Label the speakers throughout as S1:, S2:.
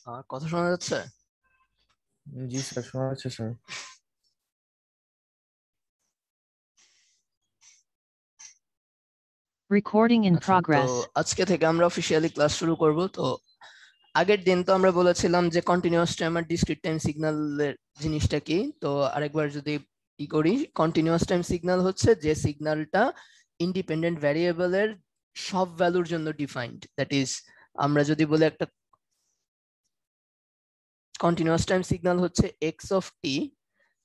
S1: আমার কথা শোনা যাচ্ছে?
S2: জি স্যার, শোনা যাচ্ছে স্যার।
S3: Recording in
S1: আচ্ছা, তো
S3: progress.
S1: আজকে থেকে আমরা অফিসিয়ালি ক্লাস শুরু করব। তো আগের দিন তো আমরা বলেছিলাম যে কন্টিনিউয়াস টাইম আর ডিসক্রিট টাইম সিগন্যালের জিনিসটা কি। তো আরেকবার যদি ই করি, কন্টিনিউয়াস টাইম সিগন্যাল হচ্ছে যে সিগন্যালটা ইন্ডিপেন্ডেন্ট ভ্যারিয়েবলের সব ভ্যালুর জন্য ডিফাইন্ড। দ্যাট ইজ, আমরা যদি বলি একটা কন্টিনিউয়াস টাইম সিগন্যাল হচ্ছে এক্স অফ টি,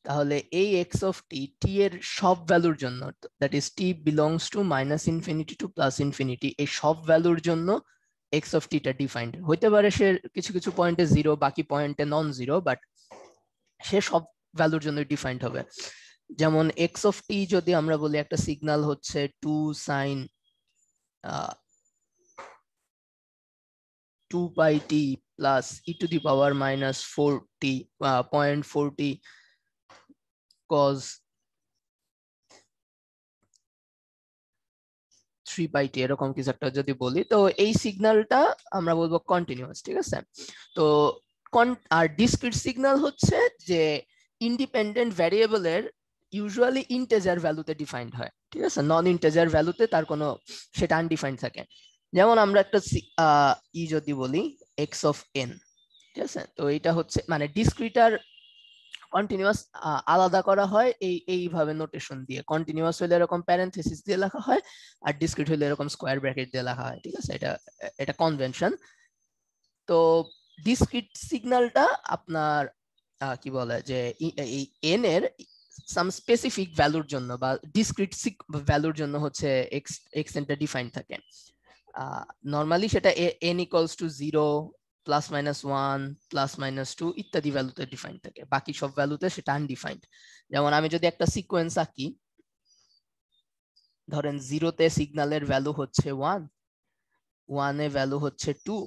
S1: তাহলে এই এক্স অফ টি টি এর সব ভ্যালুর জন্য, that is T belongs to minus infinity two plus infinity, এই সব ভ্যালুর জন্য এক্স অফ টিটা ডিফাইন্ড হইতে পারে। সে কিছু কিছু পয়েন্টে জিরো, বাকি পয়েন্টে নন জিরো, বাট সে সব ভ্যালুর জন্য ডিফাইন্ড হবে। যেমন এক্স অফ টি যদি আমরা বলি একটা সিগন্যাল হচ্ছে 2 sin 2πt plus E to the power minus 40 0.40 cos 3πt, এরকম কিছু একটা যদি বলি, তো এই সিগন্যালটা আমরা বলবো কন্টিনিউয়াস। ঠিক আছে? তো আর ডিসক্রিট সিগন্যাল হচ্ছে যে ইন্ডিপেন্ডেন্ট ভ্যারিয়েবলের ইউজুয়ালি ইন্টিজার ভ্যালুতে ডিফাইন্ড হয়। ঠিক আছে? নন ইন্টিজার ভ্যালুতে তার কোনো, সেটা আনডিফাইন্ড থাকে। যেমন আমরা একটা ই যদি বলি এক্স অফ এন, ঠিক আছে, তো এটা হচ্ছে মানে ডিসক্রিট আর কন্টিনিউয়াস আলাদা করা হয় এইভাবে নোটেশন দিয়ে। কন্টিনিউয়াস হলে এরকম প্যারেনথেসিস দিয়ে লেখা হয়, আর ডিসক্রিট হলে এরকম স্কোয়ার ব্র্যাকেট দিয়ে লেখা হয়। ঠিক আছে? এটা এটা কনভেনশন। তো ডিসক্রিট সিগন্যালটা আপনার কি বলে যে এই এন এর সাম স্পেসিফিক ভ্যালুর জন্য বা ডিসক্রিট ভ্যালুর জন্য হচ্ছে এক্সটেন্টটা ডিফাইন্ড থাকে। নর্মালি সেটা N equals to 0, plus minus 1, plus minus 2 ইত্যাদি ভ্যালুতে ডিফাইন্ড থাকে। বাকি সব ভ্যালুতে সেটা আনডিফাইন্ড। যেমন আমি যদি একটা সিকোয়েন্স আঁকি, ধরেন 0-তে সিগন্যালের ভ্যালু হচ্ছে 1, 1-এ ভ্যালু হচ্ছে 2,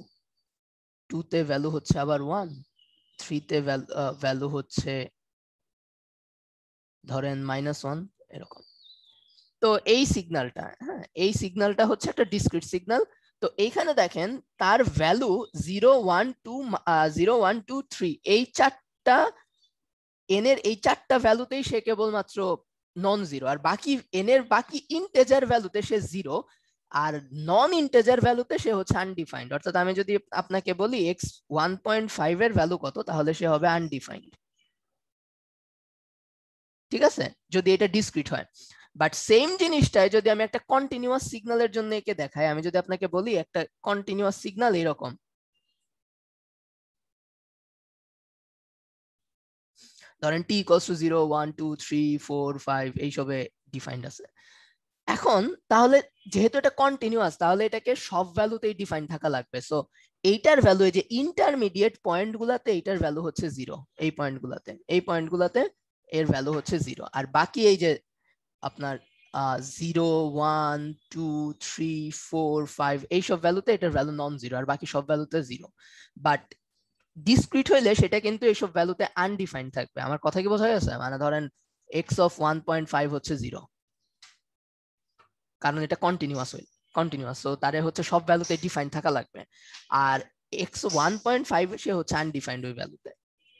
S1: 2-তে ভ্যালু হচ্ছে আবার 1, 3-তে ভ্যালু হচ্ছে ধরেন -1, এরকম। তো এই সিগন্যালটা, হ্যাঁ, এই সিগন্যালটা হচ্ছে একটা ডিসক্রিট সিগন্যাল। তো এইখানে দেখেন তার ভ্যালু 0, 1, 2, 0, 1, 2, 3, এই চারটা এন এর এই চারটা ভ্যালুতেই সে কেবলমাত্র নন জিরো, আর বাকি এন এর বাকি ইন্টেজার ভ্যালুতে সে জিরো, আর নন ইন্টেজার ভ্যালুতে সে হচ্ছে আনডিফাইন্ড। অর্থাৎ আমি যদি আপনাকে বলি এক্স 1.5 এর ভ্যালু কত, তাহলে সে হবে আনডিফাইন্ড। ঠিক আছে? যদি এটা ডিসক্রিট হয়। বাট সেম জিনিসটাই যদি আমি একটা কন্টিনিউয়াস সিগন্যালের জন্য একে দেখাই, আমি যদি আপনাকে বলি একটা কন্টিনিউয়াস সিগন্যাল এরকম, ধরেন টি ইকুয়ালস টু 0, 1, 2, 3, 4, 5 এইসবে ডিফাইন্ড আছে। এখন তাহলে যেহেতু এটা কন্টিনিউয়াস, তাহলে এটাকে সব ভ্যালুতেই ডিফাইন থাকা লাগবে। সো এইটার ভ্যালু, এই যে ইন্টারমিডিয়েট পয়েন্ট গুলাতে এইটার ভ্যালু হচ্ছে 0, এই পয়েন্ট গুলাতে এর ভ্যালু হচ্ছে 0, আর বাকি এই যে আপনার 0, 1, 2, 3, 4, 5 এইসব ভ্যালুতে এটার ভ্যালু নন জিরো, আর বাকি সব ভ্যালুতে 0। বাট ডিসক্রিট হইলে সেটা কিন্তু এইসব ভ্যালুতে আনডিফাইন্ড থাকবে। আমার কথা কি বোঝা গেছে? মানে ধরেন এক্স অফ 1.5 হচ্ছে 0, কারণ এটা কন্টিনিউয়াস, তো তারে হচ্ছে সব ভ্যালুতে ডিফাইন থাকা লাগবে। আর এক্স 1.5 সে হচ্ছে আনডিফাইন্ড ওই ভ্যালুতে।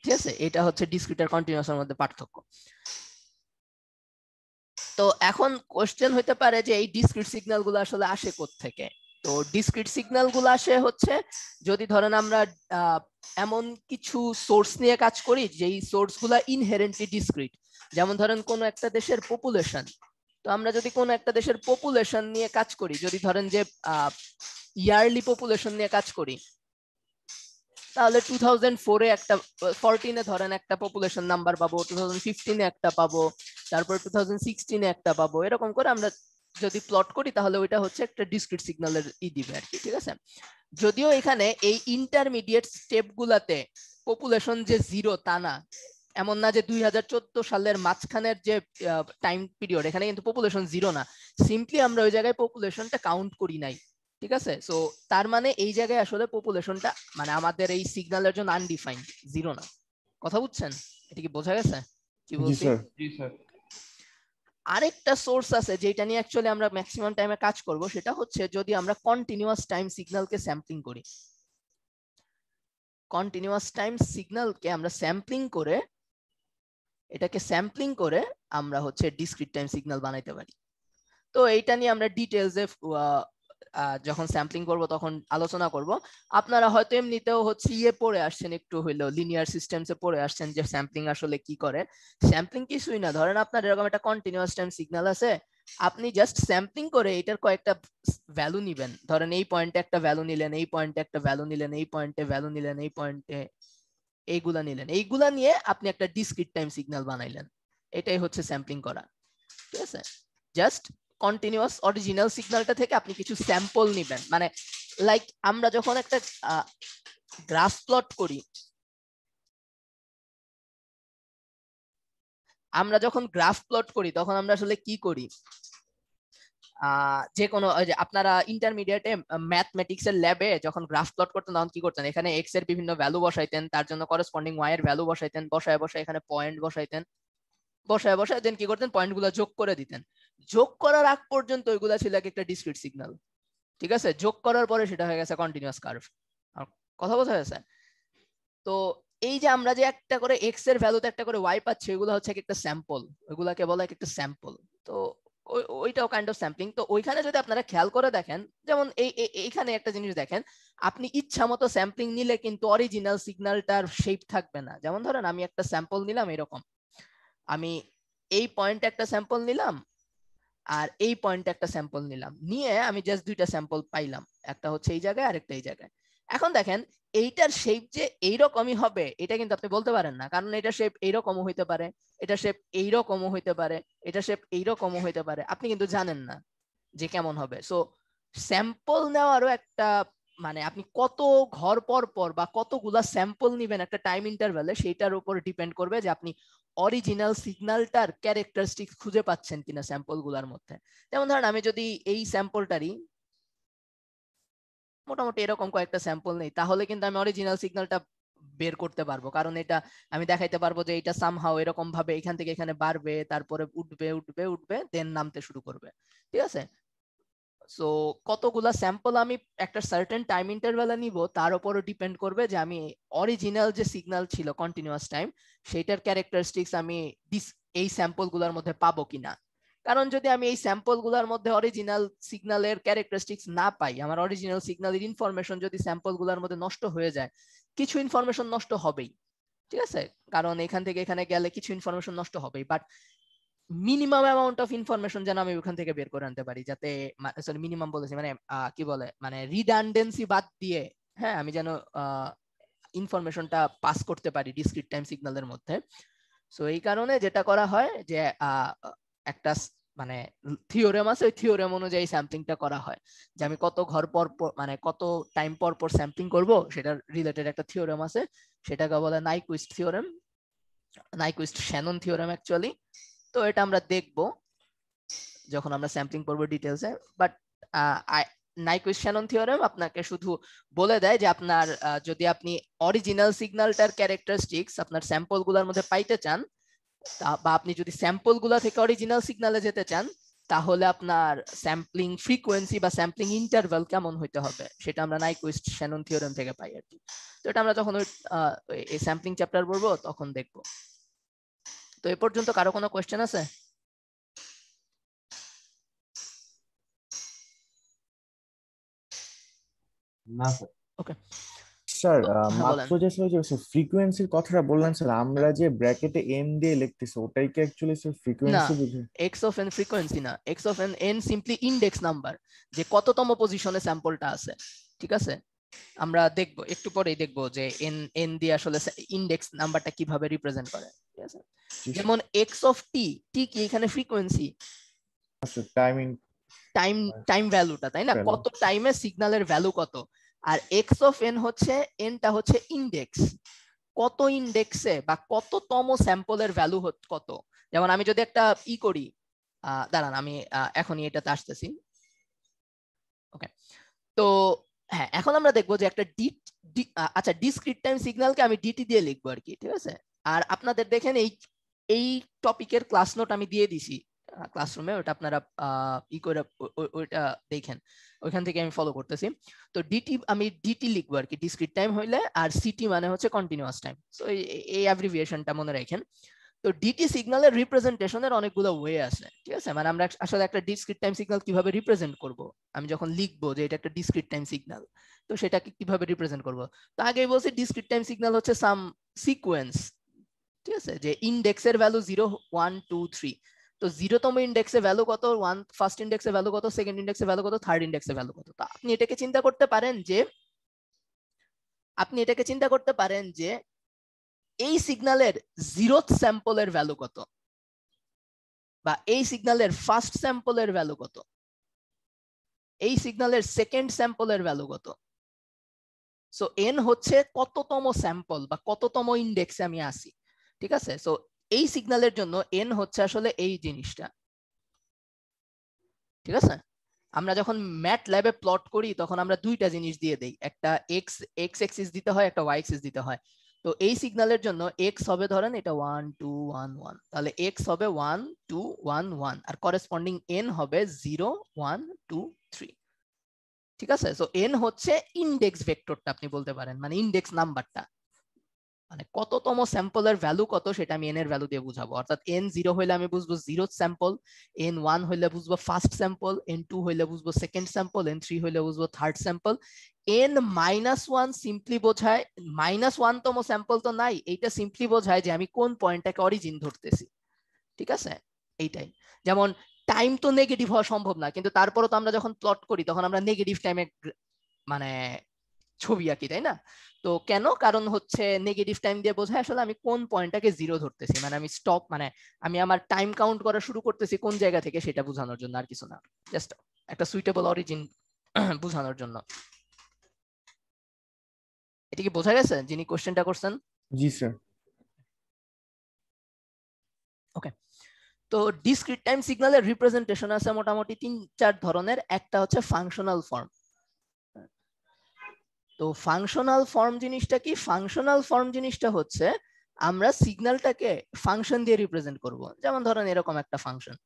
S1: ঠিক আছে? এটা হচ্ছে ডিসক্রিট আর কন্টিনিউয়াসের মধ্যে পার্থক্য। তো এখন কোশ্চেন হইতে পারে যে এই ডিসক্রিট সিগন্যাল গুলো আসলে আসে কোত্থেকে। তো ডিসক্রিট সিগন্যাল গুলো আসে হচ্ছে যদি ধরেন আমরা এমন কিছু সোর্স নিয়ে কাজ করি যেই সোর্স গুলা ইনহেরেন্টলি ডিসক্রিট। যেমন ধরেন কোন একটা দেশের পপুলেশন, তো আমরা যদি কোন একটা দেশের পপুলেশন নিয়ে কাজ করি, যদি ধরেন যে ইয়ারলি পপুলেশন নিয়ে কাজ করি, তাহলে 2004-এ একটা 14-এ ধরেন একটা পপুলেশন নাম্বার পাবো, 2015-এ একটা পাবো, তারপর 2016-এ একটা পাবো, এরকম করে আমরা যদি প্লট করি তাহলে ওইটা হচ্ছে একটা ডিসক্রিট সিগন্যালের দিবে আর কি। ঠিক আছে? যদিও এখানে এই ইন্টারমিডিয়েট স্টেপ গুলাতে পপুলেশন যে জিরো তা না, এমন না যে 2014 সালের মাঝখানের যে টাইম পিরিয়ড, এখানে কিন্তু পপুলেশন জিরো না, সিম্পলি আমরা ওই জায়গায় পপুলেশনটা কাউন্ট করি নাই। ঠিক আছে? সো তার মানে এই জায়গায় আসলে পপুলেশনটা মানে আমাদের এই সিগন্যালের জন্য আনডিফাইন্ড, জিরো না। কথা বুঝছেন? এটা কি বোঝা গেছে কি
S2: জি
S1: বলছি?
S2: স্যার।
S1: আরেকটা সোর্স আছে যেটা নিয়ে অ্যাকচুয়ালি আমরা ম্যাক্সিমাম টাইমে কাজ করব, সেটা হচ্ছে যদি আমরা কন্টিনিউয়াস টাইম সিগন্যালকে স্যাম্পলিং করি। কন্টিনিউয়াস টাইম সিগন্যালকে আমরা স্যাম্পলিং করে আমরা হচ্ছে ডিসক্রিট টাইম সিগন্যাল বানাইতে পারি। তো এইটা নিয়ে আমরা ডিটেইলসে যখন স্যাম্পলিং করব তখন আলোচনা করব। আপনারা হয়তো এমনিতেও হচ্ছে পড়ে আসছেন, একটু হইলেও লিনিয়ার সিস্টেমসে পড়ে আসছেন যে স্যাম্পলিং আসলে কি করে। স্যাম্পলিং কিছুই না, ধরেন আপনার এরকম একটা কন্টিনিউয়াস টাইম সিগন্যাল আছে, আপনি জাস্ট স্যাম্পলিং করে এটার কয়েকটা ভ্যালু নিবেন। ধরেন এই পয়েন্টে একটা ভ্যালু নিলেন, এই পয়েন্টে একটা ভ্যালু নিলেন, এই পয়েন্টে ভ্যালু নিলেন, এই পয়েন্টে এইগুলা নিলেন, এইগুলা নিয়ে আপনি একটা ডিসক্রিট টাইম সিগন্যাল বানাইলেন। এটাই হচ্ছে স্যাম্পলিং করা। ঠিক আছে, জাস্ট কন্টিনিউয়াস অরিজিনাল সিগন্যালটা থেকে আপনি কিছু স্যাম্পল নিবেন। মানে লাইক আমরা যখন একটা গ্রাফ প্লট করি, তখন আমরা আসলে কি করি, যে কোনো আপনারা ইন্টারমিডিয়েটে ম্যাথমেটিক্স এর ল্যাবে যখন গ্রাফ প্লট করতেন তখন কি করতেন, এখানে এক্স এর বিভিন্ন ভ্যালু বসাইতেন, তার জন্য করেসপন্ডিং ওয়াই এর ভ্যালু বসাইতেন, বসায় এখানে পয়েন্ট বসাইতেন, বসায় দেন কি করতেন, পয়েন্ট গুলা যোগ করে দিতেন। যোগ করার আগ পর্যন্ত ওইগুলা ছিল একটা ডিসক্রিট সিগন্যাল। ঠিক আছে, যোগ করার পরে সেটা হয়ে গেছে কন্টিনিউয়াস কার্ভ। কথা বোঝা গেছে? তো এই যে আমরা যে একটা করে এক্স এর ভ্যালুতে একটা করে ওয়াই পাচ্ছি, ওইগুলো হচ্ছে একটা স্যাম্পল, ওইগুলাকে বলা একটা স্যাম্পল। তো ওইটাও কাইন্ড অফ স্যাম্পলিং। তো ওইখানে যদি আপনারা খেয়াল করে দেখেন, যেমন এইখানে একটা জিনিস দেখেন, আপনি ইচ্ছা মতো স্যাম্পলিং নিলে কিন্তু অরিজিনাল সিগন্যালটার শেপ থাকবে না। যেমন ধরেন আমি একটা স্যাম্পল নিলাম এরকম, আমি এই পয়েন্টে একটা স্যাম্পল নিলাম আর এই পয়েন্টে একটা স্যাম্পল নিলাম, নিয়ে আমি জাস্ট দুইটা স্যাম্পল পাইলাম, একটা হচ্ছে এই জায়গায় আর একটা এই জায়গায়। এখন দেখেন এইটার শেপ যে এইরকমই হবে এটা কিন্তু আপনি বলতে পারেন না, কারণ এটা শেপ এইরকমও হইতে পারে, এটা শেপ এইরকমও হইতে পারে, এটা শেপ এইরকমও হইতে পারে, আপনি কিন্তু জানেন না যে কেমন হবে। সো স্যাম্পল নেওয়ারও একটা মানে আপনি কত ঘর পর পর বা কতগুলা স্যাম্পল নিবেন একটা টাইম ইন্টারভ্যালে, সেইটার উপর ডিপেন্ড করবে যে আপনি অরিজিনাল সিগন্যালটার ক্যারেক্টারিস্টিক্স খুঁজে পাচ্ছেন কিনা স্যাম্পল গুলার মধ্যে। যেমন ধরেন আমি যদি এই স্যাম্পলটারই মোটামুটি এরকম কয়েকটা স্যাম্পল নেই, তাহলে কিন্তু আমি অরিজিনাল সিগন্যালটা বের করতে পারবো, কারণ এটা আমি দেখাইতে পারবো যে এটা সামহাও এরকম ভাবে এখান থেকে এখানে বাড়বে, তারপরে উঠবে উঠবে উঠবে, দেন নামতে শুরু করবে। ঠিক আছে, সো কতগুলা স্যাম্পল আমি একটা সার্টেন টাইম ইন্টারভ্যালে নিব তার উপরও ডিপেন্ড করবে যে আমি অরিজিনাল যে সিগন্যাল ছিল কন্টিনিউয়াস টাইম, সেইটার ক্যারেক্টারিস্টিক্স আমি এই স্যাম্পল গুলার মধ্যে পাবো কিনা। কারণ যদি আমি এই স্যাম্পল গুলার মধ্যে অরিজিনাল সিগন্যালের ক্যারেক্টারিস্টিক্স না পাই, আমার অরিজিনাল সিগন্যালের ইনফরমেশন যদি স্যাম্পল গুলার মধ্যে নষ্ট হয়ে যায়, কিছু ইনফরমেশন নষ্ট হবেই। ঠিক আছে, কারণ এখান থেকে এখানে গেলে কিছু ইনফরমেশন নষ্ট হবেই, but minimum amount of information যেন আমি ওখান থেকে বের করে আনতে পারি, যাতে সরি মিনিমাম বলেছি মানে কি বলে মানে রিডান্ডেন্সি বাদ দিয়ে, হ্যাঁ, আমি যেন ইনফরমেশনটা পাস করতে পারি ডিসক্রিট টাইম সিগন্যালের মধ্যে। সো এই কারণে যেটা করা হয় যে একটা মানে থিওরেম আছে, ওই থিওরেম অনুযায়ী স্যাম্পলিংটা করা হয়, যে আমি কত ঘর পর মানে কত টাইম পর পর স্যাম্পলিং করব সেটার রিলেটেড একটা থিওরেম আছে, সেটাকে বলে নাইকুইস্ট থিওরেম, নাইকুইস্ট শ্যানন থিওরেম অ্যাকচুয়ালি। তো এটা আমরা দেখব যখন আমরা স্যাম্পলিং করব ডিটেইলসে। বাট নাইকুইস্ট শ্যানন থিওরেম আপনাকে শুধু বলে দেয় যে আপনার যদি আপনি অরিজিনাল সিগন্যালটার ক্যারেক্টারিস্টিক্স আপনার স্যাম্পল গুলোর মধ্যে পাইতে চান, বা আপনি যদি স্যাম্পল গুলা থেকে অরিজিনাল সিগন্যালে যেতে চান, তাহলে আপনার স্যাম্পলিং ফ্রিকোয়েন্সি বা স্যাম্পলিং ইন্টারভ্যাল কেমন হইতে হবে সেটা আমরা নাইকুইস্ট শ্যানন থিওরেম থেকে পাই আর কি। তো এটা আমরা যখন এই স্যাম্পলিং চ্যাপ্টার পড়বো তখন দেখব। তো এই পর্যন্ত কারো কোনো কোয়েশ্চেন আছে?
S2: না স্যার।
S1: ওকে
S2: স্যার
S1: হ্যাঁ বলেন।
S2: মাত্র যে ফ্রিকোয়েন্সির কথাটা বললেন স্যার, আমরা যে ব্র্যাকেটে এন দিয়ে লিখতেছি ওটাই কি অ্যাকচুয়ালি স্যার
S1: না,
S2: ফ্রিকোয়েন্সি বুঝে?
S1: এক্স অফ এন ফ্রিকোয়েন্সি না, x of N N simply index number, যে কততম পজিশনে স্যাম্পলটা আছে। ঠিক আছে, আমরা দেখব একটু পরেই দেখব যে এন এন দিয়ে আসলে ইন্ডেক্স নাম্বারটা কিভাবে রিপ্রেজেন্ট করে। ঠিক আছে, যেমন এক্স অফ টি, টি কি এখানে ফ্রিকোয়েন্সি,
S2: টাইমিং
S1: টাইম টাইম ভ্যালুটা, তাই না, কত টাইমে সিগন্যালের ভ্যালু কত। আর এক্স অফ এন হচ্ছে, এনটা হচ্ছে ইন্ডেক্স, কত ইন্ডেক্সে বা কততম স্যাম্পলের ভ্যালু কত। যেমন আমি যদি একটা করি, দাঁড়ান আমি এখনই এটাতে আসতেছি। ওকে, তো হ্যাঁ এখন আমরা দেখবো যে একটা আচ্ছা ডিসক্রিট টাইম সিগন্যালকে আমি ডিটি দিয়ে লিখবো আর কি। ঠিক আছে, আর আপনাদের দেখেন এই এই টপিকের ক্লাস নোট আমি দিয়ে দিছি, ক্লাসরুমে, ওটা আপনারা ই করে ওইটা দেখেন, ওইখান থেকে আমি ফলো করতেছি। তো ডিটি আমি ডিটি লিখবো আর কি, ডিসক্রিট টাইম হইলে, আর সিটি মানে হচ্ছে কন্টিনিউয়াস টাইম। সো এই অ্যাব্রিভিয়েশনটা মনে রাখেন। তো ডিটি সিগন্যালের রিপ্রেজেন্টেশনের অনেকগুলো ওয়ে আছে, ঠিক আছে? মানে আমরা আসলে একটা ডিসক্রিট টাইম সিগন্যাল কিভাবে রিপ্রেজেন্ট করব, আমি যখন লিখবো যে এটা একটা ডিসক্রিট টাইম সিগন্যাল, তো সেটাকে কিভাবে রিপ্রেজেন্ট করব। তো আগেই বলছি ডিসক্রিট টাইম সিগন্যাল হচ্ছে সাম সিকোয়েন্স, ঠিক আছে? যে ইন্ডেক্সের ভ্যালু 0 1 2 3, তো 0তম ইন্ডেক্সে ভ্যালু কত, ফার্স্ট ইন্ডেক্সে ভ্যালু কত, সেকেন্ড ইন্ডেক্সে ভ্যালু কত, থার্ড ইন্ডেক্সে ভ্যালু কত। তো আপনি এটাকে চিন্তা করতে পারেন যে এই সিগন্যালের 0th স্যাম্পলের ভ্যালু কত, বা এই সিগন্যালের ফার্স্ট স্যাম্পলের ভ্যালু কত, এই সিগন্যালের সেকেন্ড স্যাম্পলের ভ্যালু কত। সো এন হচ্ছে কততম স্যাম্পল বা কততম ইন্ডেক্সে আমি আসি, ঠিক আছে? সো এই সিগন্যালের জন্য এন হচ্ছে আসলে এই জিনিসটা, ঠিক আছে? আমরা যখন ম্যাট ল্যাবে প্লট করি তখন আমরা দুইটা জিনিস দিয়ে দেই, একটা এক্স এক্সিস দিতে হয়, একটা ওয়াই এক্সিস দিতে হয়। তো এই সিগন্যালের জন্য এক্স হবে ধরেন এটা 1 2 1 1, তাহলে এক্স হবে 1 2 1 1, আর করেসপন্ডিং এন হবে 0 1 2 3, ঠিক আছে? সো এন হচ্ছে ইন্ডেক্স ভেক্টরটা আপনি বলতে পারেন, মানে ইন্ডেক্স নাম্বারটা, মানে কততম স্যাম্পলের ভ্যালু কত সেটা আমি এন এর ভ্যালু দিয়ে বুঝাবো। অর্থাৎ এন 0 হইলে আমি বুঝবো 0th স্যাম্পল, এন 1 হইলে বুঝবো ফার্স্ট স্যাম্পল, এন 2 হইলে বুঝবো সেকেন্ড স্যাম্পল, এন 3 হইলে বুঝবো থার্ড স্যাম্পল। এন -1 সিম্পলি বোঝায় -1তম স্যাম্পল তো নাই, এইটা সিম্পলি বোঝায় যে আমি কোন পয়েন্টটাকে অরিজিন ধরতেছি, ঠিক আছে? এইটাই। যেমন টাইম তো নেগেটিভ হওয়া সম্ভব না, কিন্তু তারপরও তো আমরা যখন প্লট করি তখন আমরা নেগেটিভ টাইমে মানে ছবি আঁকি, তাই না? তো কেন? কারণ হচ্ছে নেগেটিভ টাইম দিয়ে বোঝায় আসলে আমি কোন পয়েন্টটাকে 0 ধরতেছি, মানে আমি স্টপ, মানে আমি আমার টাইম কাউন্ট করা শুরু করতেছি কোন জায়গা থেকে সেটা বোঝানোর জন্য, আর কিছু না, জাস্ট একটা সুইটেবল অরিজিন বোঝানোর জন্য। এটা কি বোঝা গেছে যিনি কোশ্চেনটা করছেন?
S2: জি স্যার।
S1: ওকে। তো ডিসক্রিট টাইম সিগন্যালের রিপ্রেজেন্টেশন আছে মোটামুটি 3-4 ধরনের। একটা হচ্ছে ফাংশনাল ফর্ম। তো ফাংশনাল ফর্ম জিনিসটা কি? ফাংশনাল ফর্ম জিনিসটা হচ্ছে আমরা সিগন্যালটাকে ফাংশন দিয়ে রিপ্রেজেন্ট করব। যেমন ধরেন এরকম একটা ফাংশন,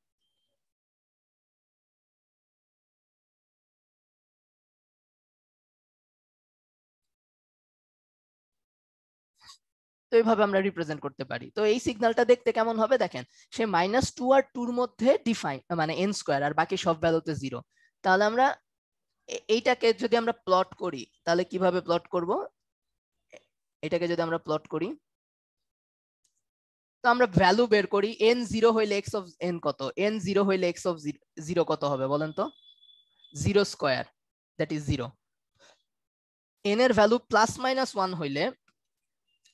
S1: তো এইভাবে আমরা রিপ্রেজেন্ট করতে পারি। তো এই সিগন্যালটা দেখতে কেমন হবে দেখেন, সে -2 আর 2 এর মধ্যে ডিফাইন, মানে n স্কয়ার, আর বাকি সব ভ্যালুতে 0। তাহলে আমরা এইটাকে যদি আমরা প্লট করি তাহলে কিভাবে প্লট করব? এটাকে যদি আমরা প্লট করি তো আমরা ভ্যালু বের করি, n 0 হইলে x অফ n কত, n 0 হইলে x অফ 0 কত হবে বলেন তো? 0 স্কয়ার, দ্যাট ইজ 0। n এর ভ্যালু +-1 হইলে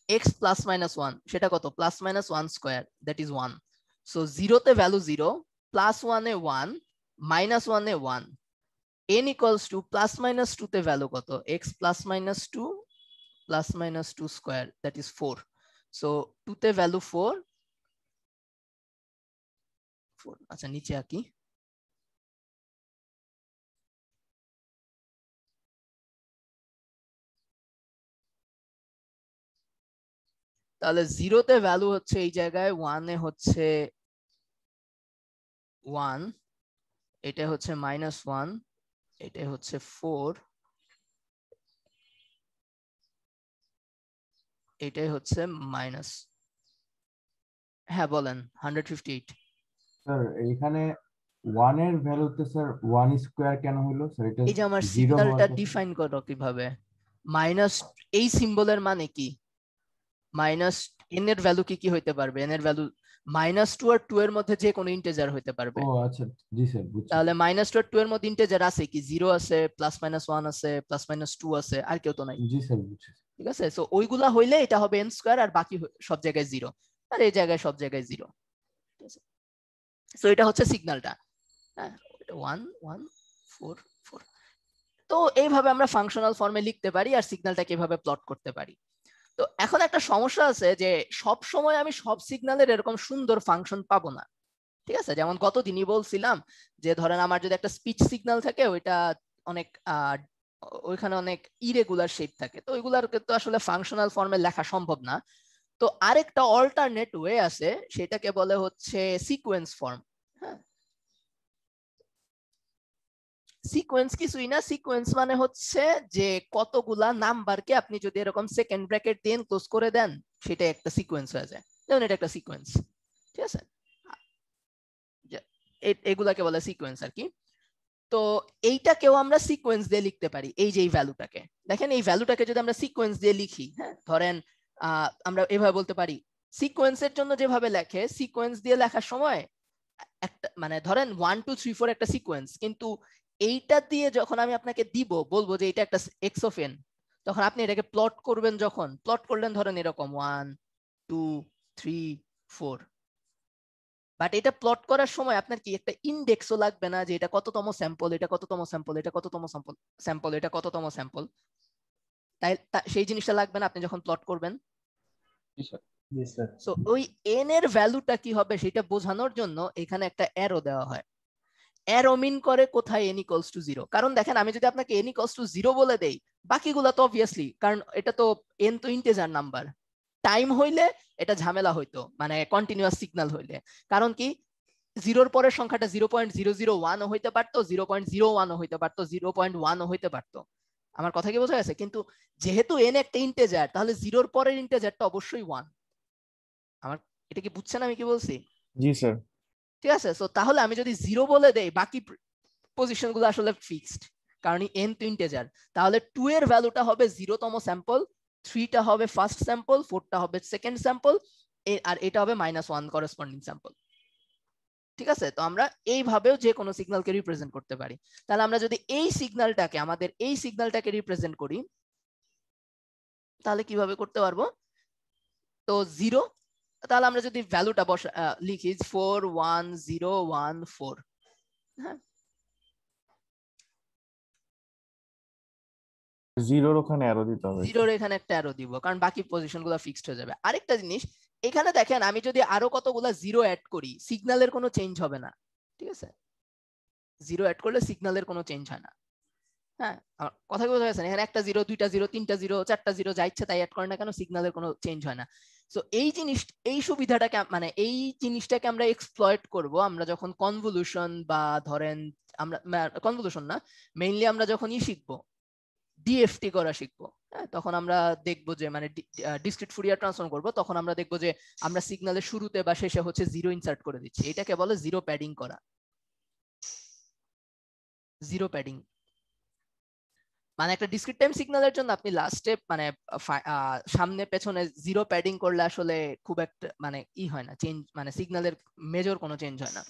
S1: x +-1 সেটা কত? +-1 স্কয়ার, দ্যাট ইজ 1। সো 0 তে ভ্যালু 0, +1 এ 1, -1 এ 1, n ইকুয়ালস টু +-2 তে ভ্যালু কত? x +-2 +-2 square, that is 4। So 2 তে ভ্যালু 4, আচ্ছা নিচে আঁকি। তাহলে 0 তে ভ্যালু হচ্ছে এই জায়গায়, 1 এ হচ্ছে 1, এটা হচ্ছে -1, এটা হচ্ছে 4, এটাই হচ্ছে মাইনাস, হ্যাঁ বলেন 158।
S3: স্যার এইখানে 1 এর ভ্যালুতে স্যার 1 স্কয়ার কেন হলো স্যার? এটা
S1: এই যে আমার
S3: 0
S1: সিগন্যালটা
S3: হওয়ার কথা।
S1: ডিফাইন করো কিভাবে? মাইনাস, এই সিম্বলের মানে কি? মাইনাস n এর ভ্যালু কি কি হইতে পারবে? n এর ভ্যালু -2 আর 2 এর মধ্যে যে কোনো ইন্টিজার হইতে পারবে।
S3: ও আচ্ছা, জি স্যার বুঝছি।
S1: তাহলে -2 আর 2 এর মধ্যে ইন্টিজার আছে কি? 0 আছে, +-1 আছে, +-2 আছে, আর কেউ তো নাই।
S3: জি স্যার বুঝছি।
S1: ঠিক আছে? সো ওইগুলা হইলে এটা হবে n স্কয়ার, আর বাকি সব জায়গায় 0, আর এই জায়গায় সব জায়গায় 0। ঠিক আছে? সো এটা হচ্ছে সিগন্যালটা, হ্যাঁ, এটা 1 1 4 4। তো এইভাবে আমরা ফাংশনাল ফর্মে লিখতে পারি আর সিগন্যালটাকে এভাবে প্লট করতে পারি। তো এখন একটা সমস্যা আছে যে সব সময় আমি সব সিগন্যালের এরকম সুন্দর ফাংশন পাবো না। ঠিক আছে? যেমন গতদিনই বলছিলাম যে ধরেন আমার যদি একটা স্পিচ সিগন্যাল থাকে, ওইটা অনেক ওইখানে অনেক ইরেগুলার শেপ থাকে, তো ওইগুলার তো আসলে ফাংশনাল ফর্মে লেখা সম্ভব না। তো আরেকটা অল্টারনেট ওয়ে আছে, সেটাকে বলে হচ্ছে সিকোয়েন্স ফর্ম। হ্যাঁ, সিকোয়েন্স কিছুই না, সিকোয়েন্স মানে হচ্ছে যে কতগুলা নাম্বারকে আপনি যদি এরকম সেকেন্ড ব্র্যাকেট দিয়ে ক্লোজ করে দেন সেটা একটা সিকোয়েন্স হয়ে যায়, যেমন এটা একটা সিকোয়েন্স। ঠিক আছে, এগুলাকে বলে সিকোয়েন্স আর কি। তো এইটাকেও আমরা সিকোয়েন্স দিয়ে লিখতে পারি, এই যে এই ভ্যালুটাকে দেখেন, এই ভ্যালুটাকে যদি আমরা সিকোয়েন্স দিয়ে লিখি, হ্যাঁ ধরেন আমরা এভাবে বলতে পারি, সিকোয়েন্সের জন্য যেভাবে লেখে, সিকোয়েন্স দিয়ে লেখার সময় একটা মানে ধরেন 1 2 3 4 একটা সিকোয়েন্স, কিন্তু এইটা দিয়ে যখন আমি আপনাকে দিব, বলবো যে এটা একটা এক্স অফ এন, তখন আপনি এটাকে প্লট করবেন, যখন প্লট করলেন ধরেন এরকম 1 2 3 4, বাট এটা প্লট করার সময় আপনার কি একটা ইন্ডেক্সও লাগবে না, যে এটা কততম স্যাম্পল, এটা কততম স্যাম্পল, এটা কততম স্যাম্পল, এটা কততম স্যাম্পল, তাই সেই জিনিসটা লাগবে না আপনি যখন প্লট করবেন। সো ওই এন এর ভ্যালুটা কি হবে সেটা বোঝানোর জন্য এখানে একটা অ্যারো দেওয়া হয়। অ্যারো মিন করে কোথায় n ইকুয়ালস টু 0, কারণ দেখেন আমি যদি আপনাকে n ইকুয়ালস টু 0 বলে দেই, বাকিগুলা তো অবভিয়াসলি, কারণ এটা তো n তো ইন্টিজার নাম্বার, টাইম হইলে এটা ঝামেলা হইতো, মানে কন্টিনিউয়াস সিগন্যাল হইলে, কারণ কি 0-র পরের সংখ্যাটা 0.001 ও হইতে পারতো, 0.01 ও হইতে পারতো, 0.1 ও হইতে পারতো। আমার কথা কি বোঝা গেছে? কিন্তু যেহেতু n একটা ইন্টিজার, তাহলে 0-র পরের ইন্টিজারটা অবশ্যই 1। আমার এটা কি বুঝছেন আমি কি বলছি?
S2: জি স্যার।
S1: ঠিক আছে, সো তাহলে আমি যদি 0 বলে দেই, বাকি পজিশন গুলো আসলে ফিক্সড, কারণ n তো ইন্টিজার, তাহলে 2 এর ভ্যালুটা হবে 0তম স্যাম্পল, 3টা হবে ফার্স্ট স্যাম্পল, 4টা হবে সেকেন্ড স্যাম্পল, আর এটা হবে -1 করেসপন্ডিং স্যাম্পল। ঠিক আছে, তো আমরা এইভাবেও যে কোনো সিগন্যালকে রিপ্রেজেন্ট করতে পারি। তাহলে আমরা যদি এই সিগন্যালটাকে, আমাদের এই সিগন্যালটাকে রিপ্রেজেন্ট করি, তাহলে কিভাবে করতে পারবো? তো 0, তাহলে আমরা যদি ভ্যালুটা লিখি 41014, হ্যাঁ,
S2: 0-র ওখানে অ্যারো দিতে হবে।
S1: 0-র এখানে একটা অ্যারো দিব, কারণ বাকি পজিশনগুলো ফিক্সড হয়ে যাবে। আরেকটা জিনিস এখানে দেখেন, আমি যদি আরো কতগুলা 0 অ্যাড করি, সিগন্যালের কোনো চেঞ্জ হবে না। ঠিক আছে, 0 অ্যাড করলে সিগন্যালের কোনো চেঞ্জ হয় না। হ্যাঁ, কথা কি বোঝা গেছে? এখানে একটা 0, 2টা 0, 3টা 0, 4টা 0, যা ইচ্ছে তাই অ্যাড করেন না কেন, সিগন্যালের কোনো চেঞ্জ হয় না। সো এই এই সুবিধাটাকে, মানে এই জিনিসটাকে আমরা এক্সপ্লয়েট করব আমরা যখন কনভলিউশন, বা ধরেন আমরা কনভলিউশন না, মেইনলি আমরা যখন শিখবো ডিএফটি করা শিখবো, হ্যাঁ, তখন আমরা দেখবো যে মানে ডিসক্রিট ফুরিয়ার ট্রান্সফর্ম করব, তখন আমরা দেখবো যে আমরা সিগন্যালের শুরুতে বা শেষে হচ্ছে 0 ইনসার্ট করে দিচ্ছি। এটাকে বলে জিরো প্যাডিং করা। জিরো প্যাডিং মানে একটা ডিসক্রিট টাইম সিগন্যালের জন্য আপনি লাস্টে মানে সামনে পেছনে 0 প্যাডিং করলে আসলে খুব একটা মানে হয় না চেঞ্জ, মানে সিগন্যালের মেজর কোনো চেঞ্জ হয় না।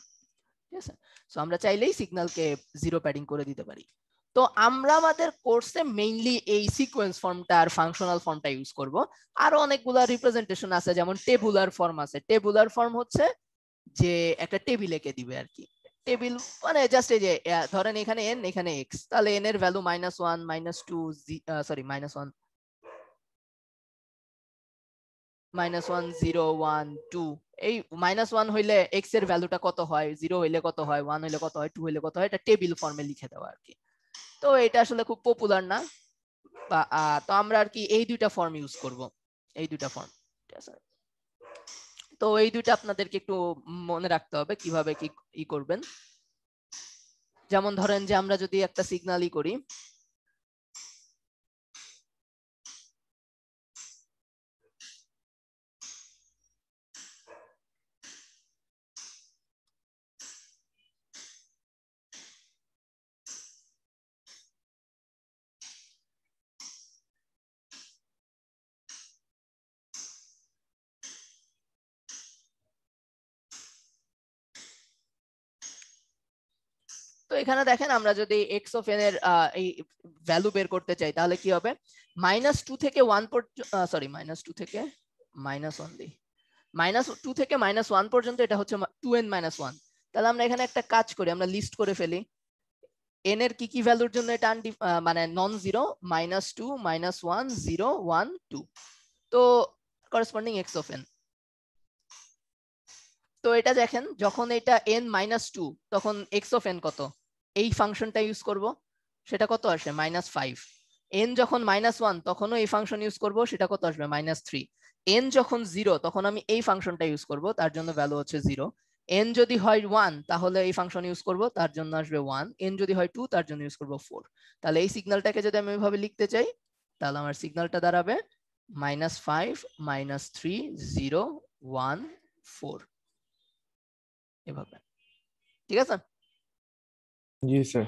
S1: ঠিক আছে, সো আমরা চাইলেই সিগন্যালকে 0 প্যাডিং করে দিতে পারি। তো আমরা আমাদের কোর্সে মেইনলি এই সিকোয়েন্স ফর্মটা আর ফাংশনাল ফর্মটা ইউজ করব। আরো অনেকগুলা রিপ্রেজেন্টেশন আছে, যেমন টেবুলার ফর্ম আছে। টেবুলার ফর্ম হচ্ছে যে একটা টেবিল এঁকে দিবে আর কি। টেবিল মানে জাস্ট এই যে ধরেন এখানে n, এখানে x, তাহলে n এর ভ্যালু -1 -2 সরি -1 -1 0 1 2, এই -1 হইলে x এর ভ্যালুটা কত হয়, 0 হইলে কত হয়, 1 হইলে কত হয়, 2 হইলে কত হয়, এটা টেবিল ফর্মে লিখে দেওয়া আর কি। তো এটা আসলে খুব পপুলার না, তো আমরা আর কি এই দুইটা ফর্ম ইউজ করব, এই দুইটা ফর্ম। ঠিক আছে, তো এই দুইটা আপনাদেরকে একটু মনে রাখতে হবে কিভাবে কি করবেন। যেমন ধরেন যে আমরা যদি একটা সিগন্যালই করি, তো এখানে দেখেন আমরা যদি x অফ n এর এই ভ্যালু বের করতে চাই, তাহলে কি হবে, -2 থেকে 1 সরি -2 থেকে -1 দিই, -2 থেকে -1 পর্যন্ত এটা হচ্ছে 2n - 1। তাহলে আমরা এখানে একটা কাজ করি, আমরা লিস্ট করে ফেলি n এর কি কি ভ্যালুর জন্য এটা মানে নন জিরো, -2 -1 0 1 2, তো করেসপন্ডিং x অফ n। তো এটা দেখেন যখন এটা n -2, তখন x অফ n কত, এই ফাংশনটা ইউজ করব, সেটা কত আসে -5। n যখন -1 তখনও এই ফাংশন ইউজ করব, সেটা কত আসবে -3। n যখন 0 তখন আমি এই ফাংশনটা ইউজ করব, তার জন্য ভ্যালু হচ্ছে 0। n যদি হয় 1 তাহলে এই ফাংশন ইউজ করব, তার জন্য আসবে 1। n যদি হয় 2 তার জন্য ইউজ করব 4। তাহলে এই সিগন্যালটাকে যদি আমি এইভাবে লিখতে চাই তাহলে আমার সিগন্যালটা দাঁড়াবে -5 -3 0 1 4 এভাবে। ঠিক আছে?
S2: জি স্যার।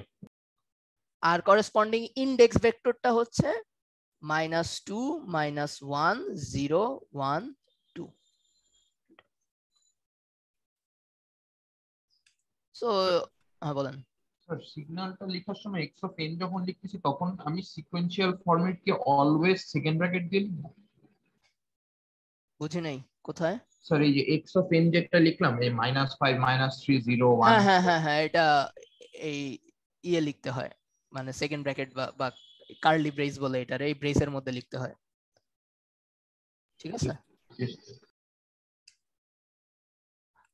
S1: আর করেসপন্ডিং ইন্ডেক্স ভেক্টরটা হচ্ছে -2 -1 0 1 2। সো হ্যাঁ বলেন।
S4: স্যার সিগন্যালটা লেখার সময় এক্স অফ এন যখন লিখতেছি তখন আমি সিকোয়েন্সিয়াল ফরম্যাট কি অলওয়েজ সেকেন্ড ব্র্যাকেট দিয়ে লিখব?
S1: বুঝি নাই কোথায়।
S4: স্যার এই যে এক্স অফ এন যেটা লিখলাম এই -5 -3 0
S1: হ্যাঁ
S4: 1
S1: হ্যাঁ হ্যাঁ হ্যাঁ, এটা এই ইয়ে লিখতে হয়, মানে সেকেন্ড ব্র্যাকেট বা কার্লি ব্রেস বলে, এটার এই ব্রেসের মধ্যে লিখতে হয়। ঠিক আছে?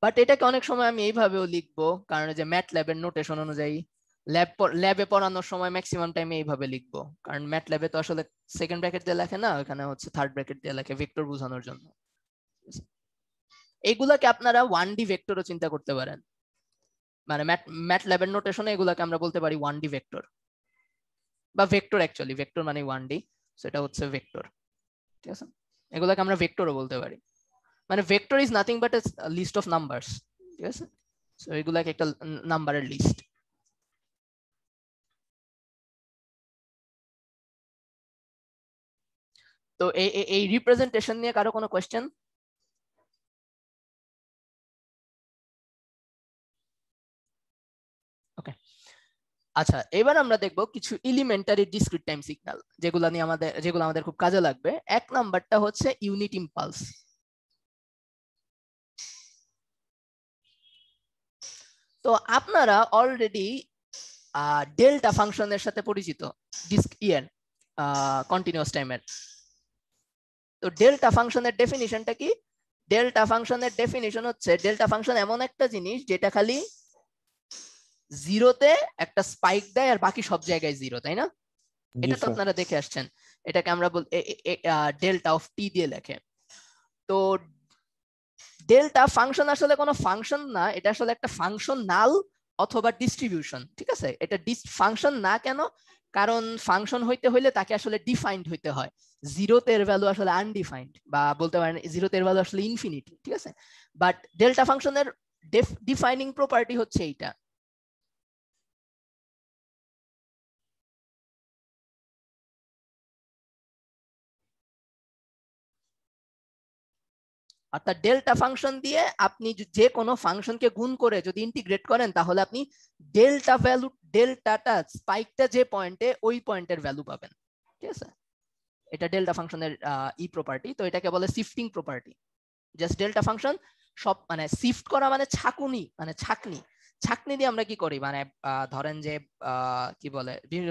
S1: বাট এটাকে অনেক সময় আমি এইভাবেও লিখবো, কারণ যে ম্যাটল্যাবের নোটেশন অনুযায়ী ল্যাবে পড়ানোর সময় ম্যাক্সিমাম টাইমে এইভাবে লিখবো, কারণ ম্যাটল্যাবে তো আসলে সেকেন্ড ব্র্যাকেট দিয়ে লেখে না, ওখানে হচ্ছে থার্ড ব্র্যাকেট দিয়ে লেখে ভেক্টর বোঝানোর জন্য। এইগুলাকে আপনারা 1D ভেক্টরও চিন্তা করতে পারেন, মানে ম্যাটল্যাবের নোটেশনে এগুলাকে আমরা বলতে পারি 1D ভেক্টর বা ভেক্টর। অ্যাকচুয়ালি ভেক্টর মানে 1D, সেটা হচ্ছে ভেক্টর। ঠিক আছে? এগুলাকে আমরা ভেক্টরও বলতে পারি, মানে vector is nothing but a list of numbers. ঠিক আছে? সো এগুলাকে একটা নাম্বারের লিস্ট। তো এই রিপ্রেজেন্টেশন নিয়ে কারো কোনো কোয়েশ্চেন? ওকে, আচ্ছা এবার আমরা দেখব কিছু এলিমেন্টারি ডিসক্রিট টাইম সিগন্যাল যেগুলো আমাদের খুব কাজে লাগবে। এক নাম্বারটা হচ্ছে ইউনিট ইম্পালস। তো আপনারা অলরেডি ডেল্টা ফাংশনের সাথে পরিচিত, কন্টিনিউয়াস টাইমের। তো ডেল্টা ফাংশনের ডেফিনিশনটা কি? ডেল্টা ফাংশনের ডেফিনিশন হচ্ছে ডেল্টা ফাংশন এমন একটা জিনিস যেটা খালি জিরোতে একটা স্পাইক দেয় আর বাকি সব জায়গায় জিরো, তাই না? এটা তো আপনারা দেখে আসছেন। এটাকে আমরা ডেল্টা অফ টি দিয়ে লেখে। তো ডেল্টা ফাংশন আসলে কোনো ফাংশন না, এটা আসলে একটা ফাংশনাল অথবা ডিস্ট্রিবিউশন। ঠিক আছে? এটা ফাংশন না কেন? কারণ ফাংশন হইতে হইলে তাকে আসলে ডিফাইন্ড হইতে হয়। জিরোতে এর ভ্যালু আসলে আনডিফাইন্ড, বা বলতে পারেন জিরোতে এর ভ্যালু আসলে ইনফিনিটি। ঠিক আছে? বাট ডেল্টা ফাংশনের ডিফাইনিং প্রপার্টি হচ্ছে এইটা। অর্থাৎ ডেল্টা ফাংশন দিয়ে আপনি যে কোনো ফাংশনকে গুণ করে যদি ইন্টিগ্রেট করেন তাহলে আপনি ডেল্টাটা স্পাইকটা যে পয়েন্টে ওই পয়েন্টের ভ্যালু পাবেন। ঠিক আছে? এটা ডেল্টা ফাংশনের প্রপার্টি। তো এটাকে বলে shifting property. Just delta function সব মানে শিফট করা মানে ছাকুনি, মানে ছাকনি দিয়ে আমরা কি করি, মানে ধরেন যে কি বলে বিভিন্ন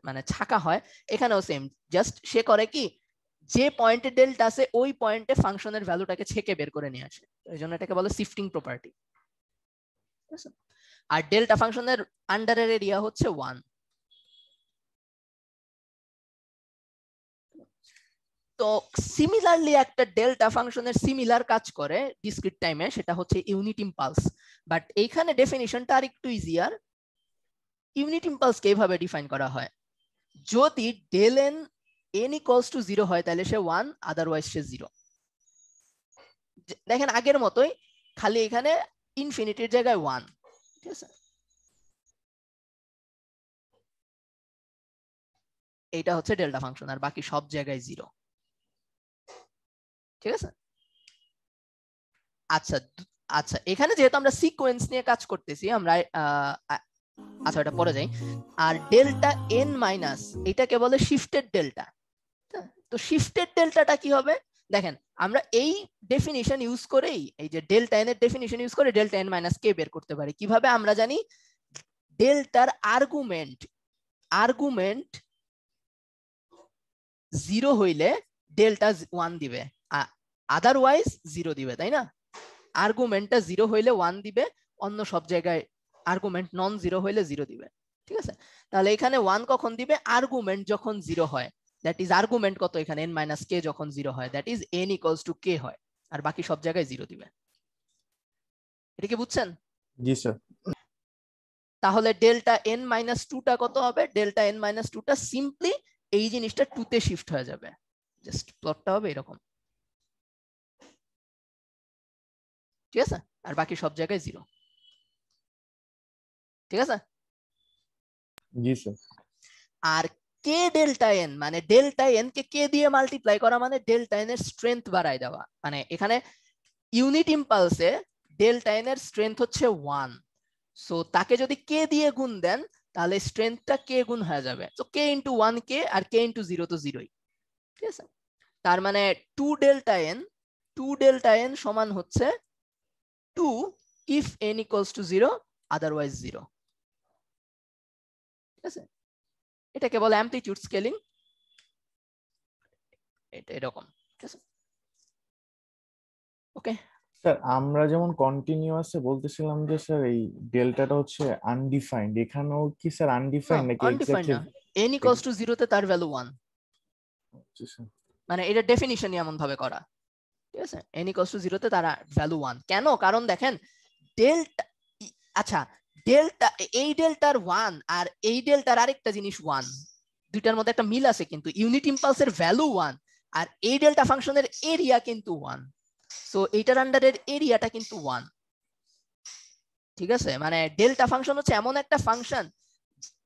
S1: মানে ছাকা হয়, এখানেও সেম। জাস্ট সে করে কি, যে পয়েন্টে ডেল্টা আছে ওই পয়েন্টে ফাংশনের ভ্যালুটাকে ছেকে বের করে নিয়ে আসে। এই জন্য এটাকে বলে শিফটিং প্রপার্টি। আর ডেল্টা ফাংশনের আন্ডারের এরিয়া হচ্ছে 1। তো সিমিলারলি একটা ডেল্টা ফাংশনের সিমিলার কাজ করে ডিসক্রিট টাইমে, সেটা হচ্ছে ইউনিট ইম্পালস। বাট এইখানে ডেফিনিশনটা আর একটু ইজিয়ার। ইউনিট ইম্পালসকে এইভাবে ডিফাইন করা হয়, যদি del n n equals to 0 হয় তাহলে সে 1, আদারওয়াইজ সে 0। দেখেন আগের মতোই, খালি এখানে ইনফিনিটির জায়গায় 1। ঠিক আছে? এইটা হচ্ছে ডেল্টা ফাংশন, আর বাকি সব জায়গায় 0। ঠিক আছে? আচ্ছা আচ্ছা, এখানে যেহেতু আমরা সিকোয়েন্স নিয়ে কাজ করতেছি, আমরা আচ্ছা এটা পরে যাই। আর ডেল্টা n মাইনাস এটাকে বলে শিফটেড ডেল্টা। তো শিফটেড ডেল্টাটা কি হবে? দেখেন আমরা এই ডেফিনিশন ইউজ করেই, এই যে ডেল্টা n এর ডেফিনিশন ইউজ করে ডেল্টা n মাইনাস কে বের করতে পারি। কিভাবে? আমরা জানি ডেল্টার আর্গুমেন্ট 0 হইলে ডেল্টা 1 দিবে, আদারওয়াইজ 0 দিবে, তাই না? আর্গুমেন্টটা 0 হইলে 1 দিবে, অন্য সব জায়গায় আর্গুমেন্ট নন 0 হইলে 0 দিবে। ঠিক আছে? তাহলে এখানে 1 কখন দিবে? আর্গুমেন্ট যখন 0 হয়। দ্যাট ইজ আর্গুমেন্ট কত এখানে? n মাইনাস কে যখন 0 হয়, that is n equals to k হয়, আর বাকি সব জায়গায় 0 দিবে। এটা কি বুঝছেন?
S2: জি স্যার।
S1: তাহলে ডেল্টা এন মাইনাস টুটা কত হবে? ডেল্টা এন মাইনাস টুটা সিম্পলি এই জিনিসটা টুতে শিফট হয়ে যাবে, জাস্ট প্লটটা হবে এরকম, ঠিক আছে? আর বাকি সব জায়গায় 0, ঠিক আছে?
S2: জি স্যার।
S1: আর কে ডেল্টা এন মানে ডেল্টা এন কে কে দিয়ে মাল্টিপ্লাই করা মানে ডেল্টা এন এর স্ট্রেংথ বাড়ায় দেওয়া, মানে এখানে ইউনিট ইম্পালসে ডেল্টা এন এর স্ট্রেংথ হচ্ছে 1, সো তাকে যদি কে দিয়ে গুণ দেন তাহলে স্ট্রেংথটা কে গুণ হয়ে যাবে, তো কে ইন্টু 1 কে আর কে ইন্টু 0 তো 0ই, ঠিক আছে? তার মানে 2 ডেল্টা এন সমান হচ্ছে 2 if n equals to 0 otherwise 0, ঠিক আছে? এটাকে বলে অ্যামপ্লিটিউড স্কেলিং, এটা এরকম, ঠিক আছে? ওকে
S2: স্যার আমরা যেমন কন্টিনিউয়াসে বলতেছিলাম যে স্যার এই ডেল্টাটা হচ্ছে আনডিফাইন্ড, এখানেও কি স্যার আনডিফাইন্ড নাকি
S1: আনডিফাইন্ড
S2: এক্স্যাক্টলি?
S1: না, n equals to 0 তে তার ভ্যালু 1, মানে এটা ডেফিনিশনই এমন ভাবে করা, ঠিক আছে? n equals to 0 তে তার ভ্যালু 1 কেন? কারণ দেখেন ডেল্টা, আচ্ছা ডেল্টা, এই ডেল্টার 1 আর এই ডেল্টার আরেকটা জিনিস 1, দুইটার মধ্যে একটা মিল আছে, কিন্তু ইউনিট ইম্পালসের ভ্যালু 1 আর এই ডেল্টা ফাংশনের এরিয়া কিন্তু 1, সো এইটার আন্ডারের এরিয়াটা কিন্তু 1, ঠিক আছে? মানে ডেল্টা ফাংশন হচ্ছে এমন একটা ফাংশন,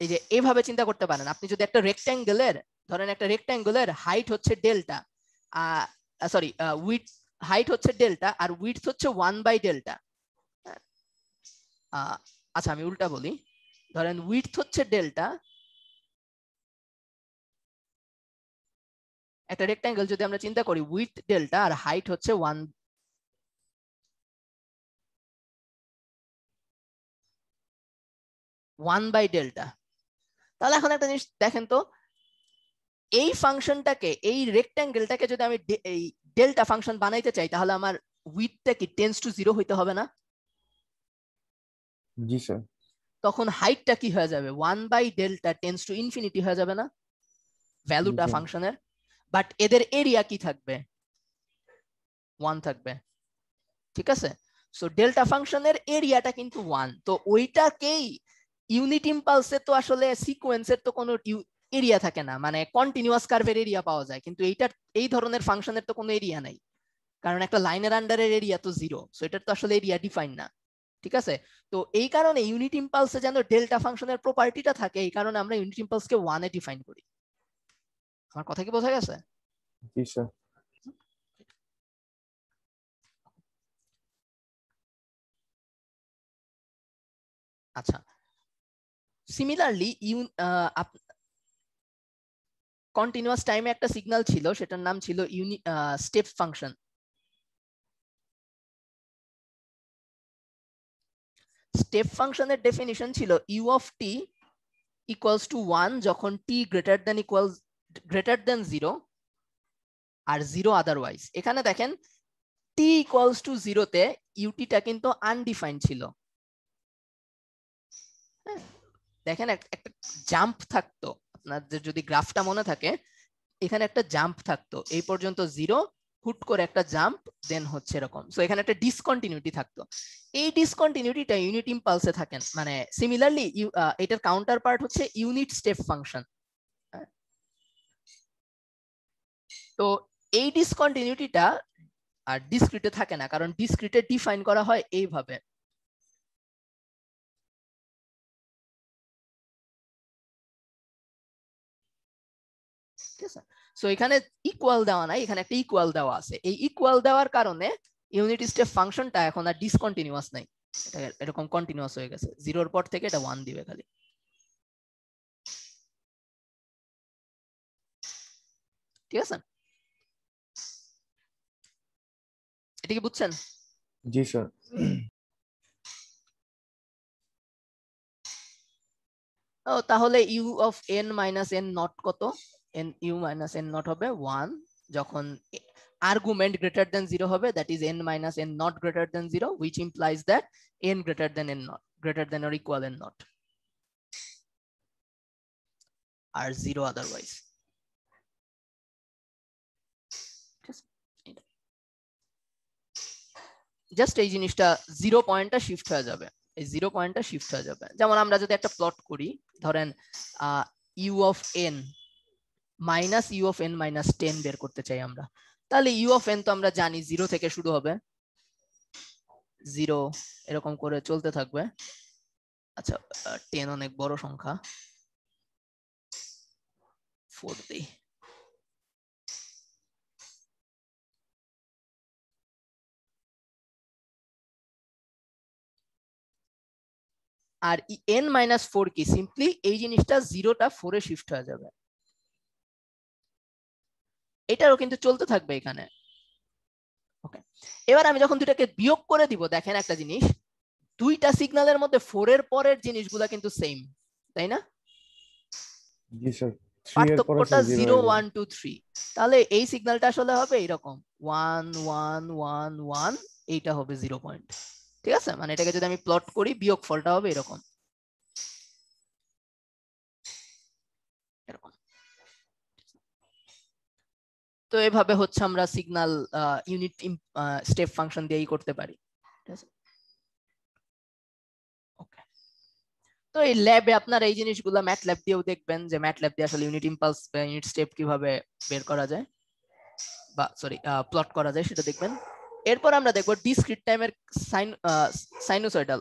S1: এই যে এইভাবে চিন্তা করতে পারেন, আপনি যদি একটা রেক্ট্যাঙ্গেলের, ধরেন একটা রেক্ট্যাঙ্গেলের হাইট হচ্ছে ডেল্টা, সরি উইডথ, হাইট হচ্ছে ডেল্টা আর উইডথ হচ্ছে 1/ডেল্টা, আচ্ছা আমি উল্টা বলি, ধরেন উইডথ হচ্ছে ডেল্টা, একটা রেক্ট্যাঙ্গেল যদি আমরা চিন্তা করি উইডথ ডেল্টা আর হাইট হচ্ছে 1/ডেল্টা, তাহলে এখন একটা জিনিস দেখেন তো, এই ফাংশনটাকে, এই রেক্ট্যাঙ্গেলটাকে যদি আমি এই ডেল্টা ফাংশন বানাইতে চাই তাহলে আমার উইডথটা কি টেন্ডস টু 0 হইতে হবে না?
S2: জি স্যার।
S1: তখন হাইটটা কি হয়ে যাবে? 1/ডেল্টা টেন্ডস টু ইনফিনিটি হয়ে যাবে না ভ্যালুটা
S2: জি।
S1: ফাংশনের? বাট এদের এরিয়া কি থাকবে? 1 থাকবে, ঠিক আছে? সো ডেল্টা ফাংশনের এরিয়াটা কিন্তু 1, তো ওইটাকেই ইউনিট ইম্পালসে তো আসলে সিকোয়েন্সের তো কোনো এরিয়া থাকে না, মানে কন্টিনিউয়াস কার্ভের এরিয়া পাওয়া যায়, কিন্তু এইটার এই ধরনের ফাংশনের তো কোনো এরিয়া নাই, কারণ একটা লাইনের আন্ডারের এরিয়া তো 0, সো এটার তো আসলে এরিয়া ডিফাইন না, ঠিক আছে? তো এই কারণে ইউনিট ইম্পালসে যেন ডেল্টা ফাংশনের প্রপার্টিটা থাকে, এই কারণে আমরা ইউনিট ইম্পালসকে 1 এ ডিফাইন করি। আমার কথা কি বোঝা গেছে?
S2: জি স্যার।
S1: আচ্ছা, সিমিলারলি কন্টিনিউয়াস টাইমে একটা সিগন্যাল ছিল, সেটার নাম ছিল স্টেপ ফাংশন। স্টেপ ফাংশনের ডেফিনিশন ছিল u of t equals to 1 যখন টি গ্রেটার দেন 0 আর 0 আদারওয়াইজ। এখানে দেখেন টি ইকুয়ালস টু 0 তে ইউটিটা কিন্তু আনডিফাইন্ড ছিল, দেখেন একটা জাম্প থাকতো, আপনাদের যদি গ্রাফটা মনে থাকে এখানে একটা জাম্প থাকতো, এই পর্যন্ত 0, হুট করে একটা জাম্প, দেন হচ্ছে এরকম, সো এখানে একটা ডিসকন্টিনিউটি থাকতো, এই ডিসকন্টিনিউটিটা ইউনিট ইম্পালসে থাকেন, মানে সিমিলারলি এটার কাউন্টার পার্ট হচ্ছে ইউনিট স্টেপ ফাংশন। তো এই ডিসকন্টিনিউটিটা আর ডিসক্রিটে থাকে না, কারণ ডিসক্রিটে ডিফাইন করা হয় এইভাবে, ঠিক আছে? সো এখানে ইকুয়াল দেওয়া নাই, এখানে একটা ইকুয়াল দেওয়া আছে, এই ইকুয়াল দেওয়ার কারণে ইউনিট স্টেপ ফাংশনটা এখন আর ডিসকন্টিনিউয়াস নাই, এটা এরকম কন্টিনিউয়াস হয়ে গেছে, 0 এর পর থেকে এটা 1 দিবে খালি, ঠিক আছে? এটা কি বুঝছেন?
S2: জি স্যার।
S1: ও তাহলে u of n minus n naught কত? N u minus n naught হবে 1 যখন argument greater than 0 হবে, that is n minus n not greater than 0, which implies that n greater than n not, greater than or equal n not, আর 0 otherwise। Just এই জিনিসটা 0 পয়েন্টটা shift হয়ে যাবে, এই 0 পয়েন্টটা শিফট হয়ে যাবে। যেমন আমরা যদি একটা প্লট করি, ধরেন u of n minus u of n minus 10 বের করতে চাই আমরা, তাহলে ইউ অফ এন তো আমরা জানি 0 থেকে শুরু হবে, 0 এরকম করে চলতে থাকবে। আচ্ছা 10 অনেক বড় সংখ্যা, 4 দিই। আর n মাইনাস 4 কি, সিম্পলি এই জিনিসটা 0টা 4 এ শিফট হয়ে যাবে, এটারও কিন্তু চলতে থাকবে এখানে। ওকে, এবার আমি যখন দুটাকে বিয়োগ করে দিব, দেখেন একটা জিনিস, দুইটা সিগন্যালের মধ্যে 4 এর পরের জিনিসগুলা কিন্তু সেম, তাই না?
S2: জি স্যার, 3 এর পরে
S1: পার্থক্যটা
S2: 0
S1: 0 1 2 3, তাহলে এই সিগন্যালটা আসলে হবে এরকম 1 1 1 1, এইটা হবে 0 পয়েন্ট। ঠিক আছে, মানে এটাকে যদি আমি প্লট করি, বিয়োগ ফলটা হবে এরকম এরকম। তো এভাবে হচ্ছে আমরা সিগন্যাল ইউনিট স্টেপ ফাংশন দিয়েই করতে পারি। ঠিক আছে, ওকে। তো এই ল্যাবে আপনারা এই জিনিসগুলো ম্যাটল্যাব দিয়েও দেখবেন, যে ম্যাটল্যাব দিয়ে আসলে ইউনিট ইম্পালস বা ইউনিট স্টেপ কিভাবে বের করা যায়, বা সরি প্লট করা যায়, সেটা দেখবেন। এরপর আমরা দেখব ডিসক্রিট টাইমের সাইনোসয়েডাল।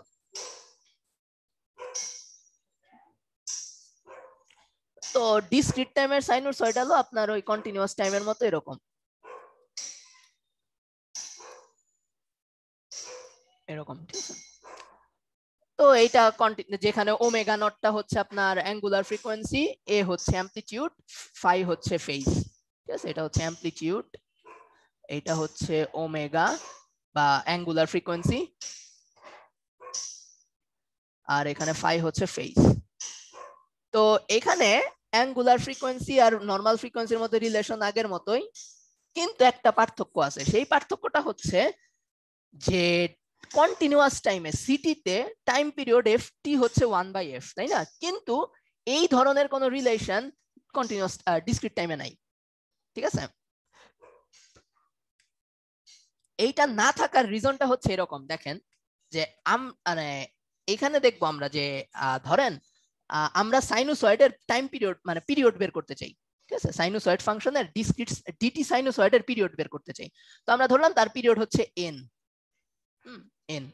S1: তো ডিসক্রিট টাইমের সাইনোসয়েডালও আপনার ওই কন্টিনিউয়াস টাইমের মতো এরকম এরকম। ঠিক আছে, তো এইটা যেখানে ওমেগা নটটা হচ্ছে আপনার অ্যাঙ্গুলার ফ্রিকোয়েন্সি, এ হচ্ছে অ্যামপ্লিটিউড, ফাই হচ্ছে ফেজ। ঠিক আছে, এটা হচ্ছে অ্যামপ্লিটিউড, এটা হচ্ছে ওমেগা বা অ্যাঙ্গুলার ফ্রিকোয়েন্সি, আর এখানে ফাই হচ্ছে ফেজ। তো এখানে অ্যাঙ্গুলার ফ্রিকোয়েন্সি আর নরমাল ফ্রিকোয়েন্সির মধ্যে রিলেশন আগের মতোই, কিন্তু একটা পার্থক্য আছে। সেই পার্থক্যটা হচ্ছে যে কন্টিনিউয়াস টাইমে সিটিতে টাইম পিরিয়ড এফ টি হচ্ছে 1/f, তাই না? কিন্তু এই ধরনের কোন রিলেশন কন্টিনিউয়াস ডিসক্রিট টাইমে নাই। ঠিক আছে, এইটা না থাকার রিজনটা হচ্ছে এরকম, দেখেন যে মানে এখানে দেখবো আমরা যে ধরেন আমরা সাইনোসয়েডের টাইম পিরিয়ড মানে পিরিয়ড বের করতে চাই। ঠিক আছে, সাইনোসয়েড ফাংশনের ডিসক্রিট ডিটি সাইনোসয়েডের পিরিয়ড বের করতে চাই। তো আমরা ধরলাম তার পিরিয়ড হচ্ছে n, n।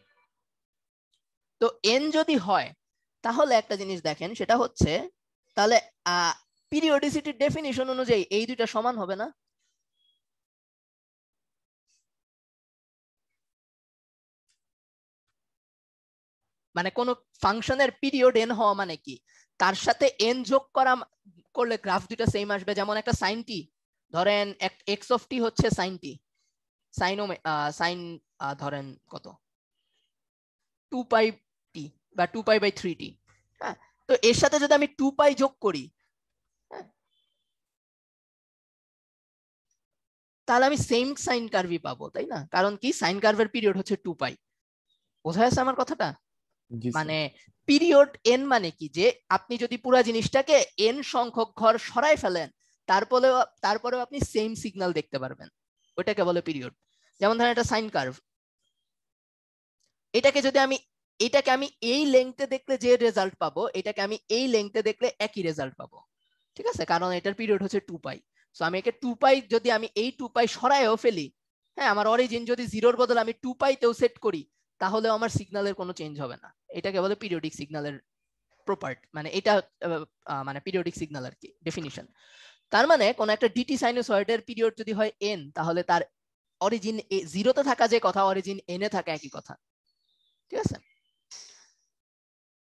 S1: তো n যদি হয়, তাহলে একটা জিনিস দেখেন, সেটা হচ্ছে তাহলে পিরিয়ডিসিটির ডেফিনিশন অনুযায়ী এই দুইটা সমান হবে না? মানে কোন ফাংশনের পিরিয়ড n হওয়া মানে কি, তার সাথে n যোগ করলে গ্রাফ দুটো সেম আসবে। যেমন একটা sin t, ধরেন x অফ t হচ্ছে sin t, sin ধরেন কত 2π t বা 2π/3t। হ্যাঁ, তো এর সাথে যদি আমি 2π যোগ করি, হ্যাঁ, তাহলে আমি সেম সাইন কার্ভই পাবো, তাই না? কারণ কি, সাইন কার্ভের পিরিয়ড হচ্ছে 2π। বোঝা যাচ্ছে আমার কথাটা?
S2: জি স্যার।
S1: মানে পিরিয়ড n মানে কি, যে আপনি যদি পুরো জিনিসটাকে n সংখ্যক ঘর সরাই ফেলেন, তারপরেও আপনি সেম সিগন্যাল দেখতে পারবেন, ওটাকে বলে পিরিয়ড। যেমন ধরেন একটা সাইন কার্ভ, এটাকে আমি এই লেংথে দেখলে যে রেজাল্ট পাবো, এটাকে আমি এই লেংথে দেখলে একই রেজাল্ট পাবো। ঠিক আছে, কারণ এটার পিরিয়ড হচ্ছে 2π। সো আমি একে 2π, যদি আমি এই 2π সরাইও ফেলি, হ্যাঁ, আমার অরিজিন যদি 0-র বদলে আমি 2π তেও সেট করি, তাহলে আমার সিগন্যালের কোনো চেঞ্জ হবে না। এটাকে বলে পিরিয়ডিক সিগন্যালের প্রপার্টি, মানে এটা মানে পিরিয়ডিক সিগন্যাল আর কি ডেফিনিশন। তার মানে কোন একটা ডিটি সাইনোসয়েডের পিরিয়ড যদি হয় n, তাহলে তার অরিজিন 0-তে থাকা যে কথা, অরিজিন n এ থাকা একই কথা। ঠিক আছে,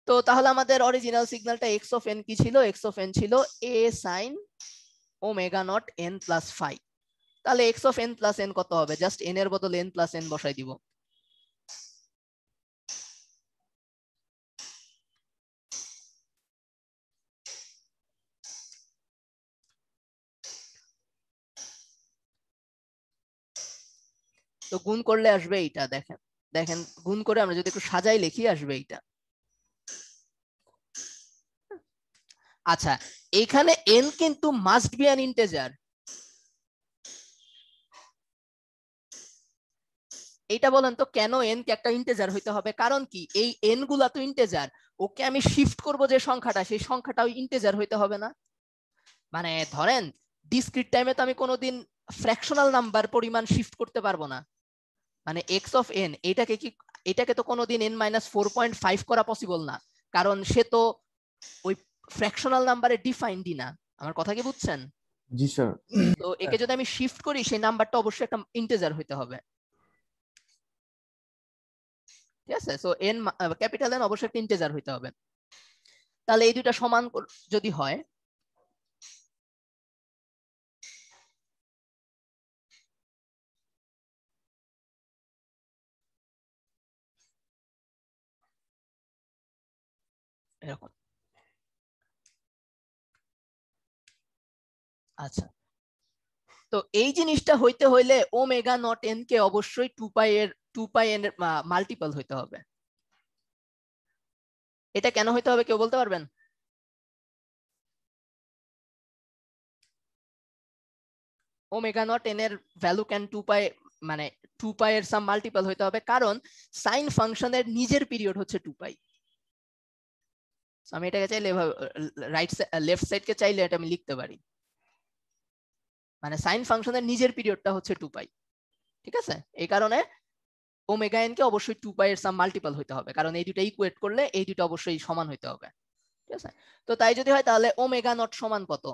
S1: তো তাহলে আমাদের অরিজিনাল সিগন্যালটা x অফ n কি ছিল? x অফ n ছিল a sin omega not n plus phi. তাহলে x of n plus n কত হবে? জাস্ট n এর বদলে n প্লাস n বসাই দিব। তো গুণ করলে আসবে এইটা, দেখেন দেখেন গুণ করে আমরা যদি একটু সাজাই লিখি, আসবে এইটা। আচ্ছা, এখানে n কিন্তু মাস্ট বি অ্যান ইন্টিজার। এইটা বলেন তো কেন n কে একটা ইন্টিজার হইতে হবে? কারণ কি এই n গুলা তো ইন্টিজার, ওকে আমি শিফট করব যে সংখ্যাটা, সেই সংখ্যাটাও ইন্টিজার হইতে হবে না? মানে ধরেন ডিসক্রিট টাইমে তো আমি কোনোদিন ফ্র্যাকশনাল নাম্বার পরিমাণ শিফট করতে পারবো না। মানে এক্স অফ এন এটাকে তো কোনোদিন n - 4.5 করা পসিবল না, কারণ সে তো ওই ফ্র্যাকশনাল নাম্বারে ডিফাইন্ডই না। আমার কথা কি বুঝছেন?
S2: জি স্যার।
S1: তো একে যদি আমি শিফট করি সেই নাম্বারটা অবশ্যই একটা ইন্টিজার হইতে হবে, ঠিক আছে? সো এন ক্যাপিটাল এন অবশ্যই একটা ইন্টিজার হইতে হবে। তাহলে এই দুইটা সমান যদি হয়, এরকম। আচ্ছা, তো এই জিনিসটা হইতে হইলে ওমেগা নট এন কে অবশ্যই 2 পাই এর মাল্টিপল হইতে হবে। এটা কেন হইতে হবে কেউ বলতে পারবেন? ওমেগা নট এন এর ভ্যালু ক্যান 2 পাই, মানে 2 পাই এর সাম মাল্টিপল হইতে হবে, কারণ সাইন ফাংশনের নিজের পিরিয়ড হচ্ছে 2 পাই। আমি এটাকে চাইলে লেফট সাইড কে চাইলে এটা আমি লিখতে পারি, মানে সাইন ফাংশনের নিজের পিরিয়ডটা হচ্ছে 2 পাই, ঠিক আছে? এই কারণে ওমেগা এন কে অবশ্যই 2 পাই এর সাম মাল্টিপল হইতে হবে, কারণ এই দুটো ইকুয়েট করলে এই দুটো অবশ্যই সমান হইতে হবে, ঠিক আছে? তো তাই যদি হয় তাহলে ওমেগা নট সমান কত?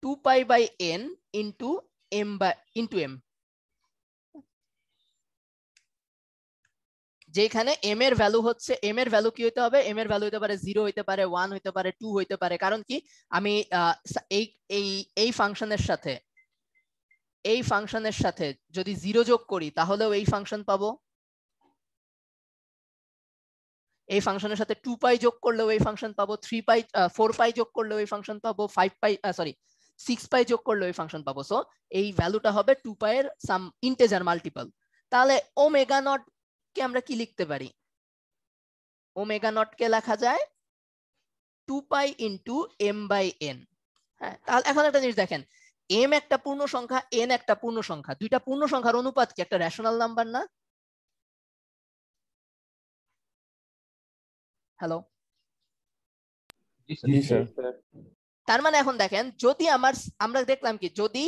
S1: 2 পাই/n ইনটু এম, যেখানে এম এর ভ্যালু হচ্ছে, এম এর ভ্যালু কি হইতে হবে? এম এর ভ্যালু হইতে পারে 0 হইতে পারে, 1 হইতে পারে, 2 হইতে পারে। কারণ কি আমি এই এই এই ফাংশনের সাথে যদি 0 যোগ করি তাহলেও এই ফাংশন পাবো, এই ফাংশনের সাথে 2 পাই যোগ করলেও এই ফাংশন পাবো, 4 পাই যোগ করলেও এই ফাংশন পাবো, 6 পাই যোগ করলেও এই ফাংশন পাবো। সো এই ভ্যালুটা হবে 2 পাই এর সাম ইন্টিজার মাল্টিপল। তাহলে ওমেগা নট কে আমরা কি লিখতে পারি? ওমেগা নট কে লেখা যায় 2 পাই ইনটু m/n। হ্যাঁ, তাহলে এখন একটা জিনিস দেখেন, m একটা পূর্ণ সংখ্যা, n একটা পূর্ণ সংখ্যা, দুইটা পূর্ণ সংখ্যার অনুপাত কি একটা রেশনাল নাম্বার না? হ্যালো,
S2: জি স্যার।
S1: তার মানে এখন দেখেন, যদি আমরা দেখলাম কি যদি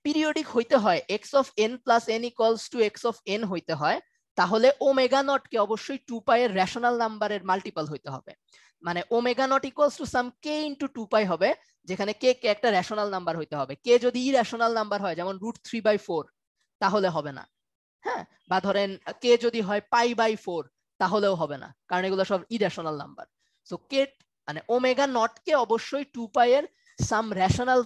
S1: পিরিয়ডিক হইতে হয় x of N plus N equals to x of N হইতে হয়, তাহলে ওমেগা নট কে অবশ্যই 2 পাই এর রেশনাল নাম্বারের মাল্টিপল হইতে হবে। মানে omega not equals to some K into 2 পাই হবে, যেখানে কে কে একটা রেশনাল নাম্বার হইতে হবে। কে যদি ইরেশনাল নাম্বার হয় যেমন √3/4 তাহলে হবে না, হ্যাঁ, বা ধরেন কে যদি হয় π/4 তাহলেও হবে না, কারণ এগুলো সব ইরেশনাল নাম্বার। সো কে মানে ওমেগা নট কে অবশ্যই 2 পাই এর সাম রেশনাল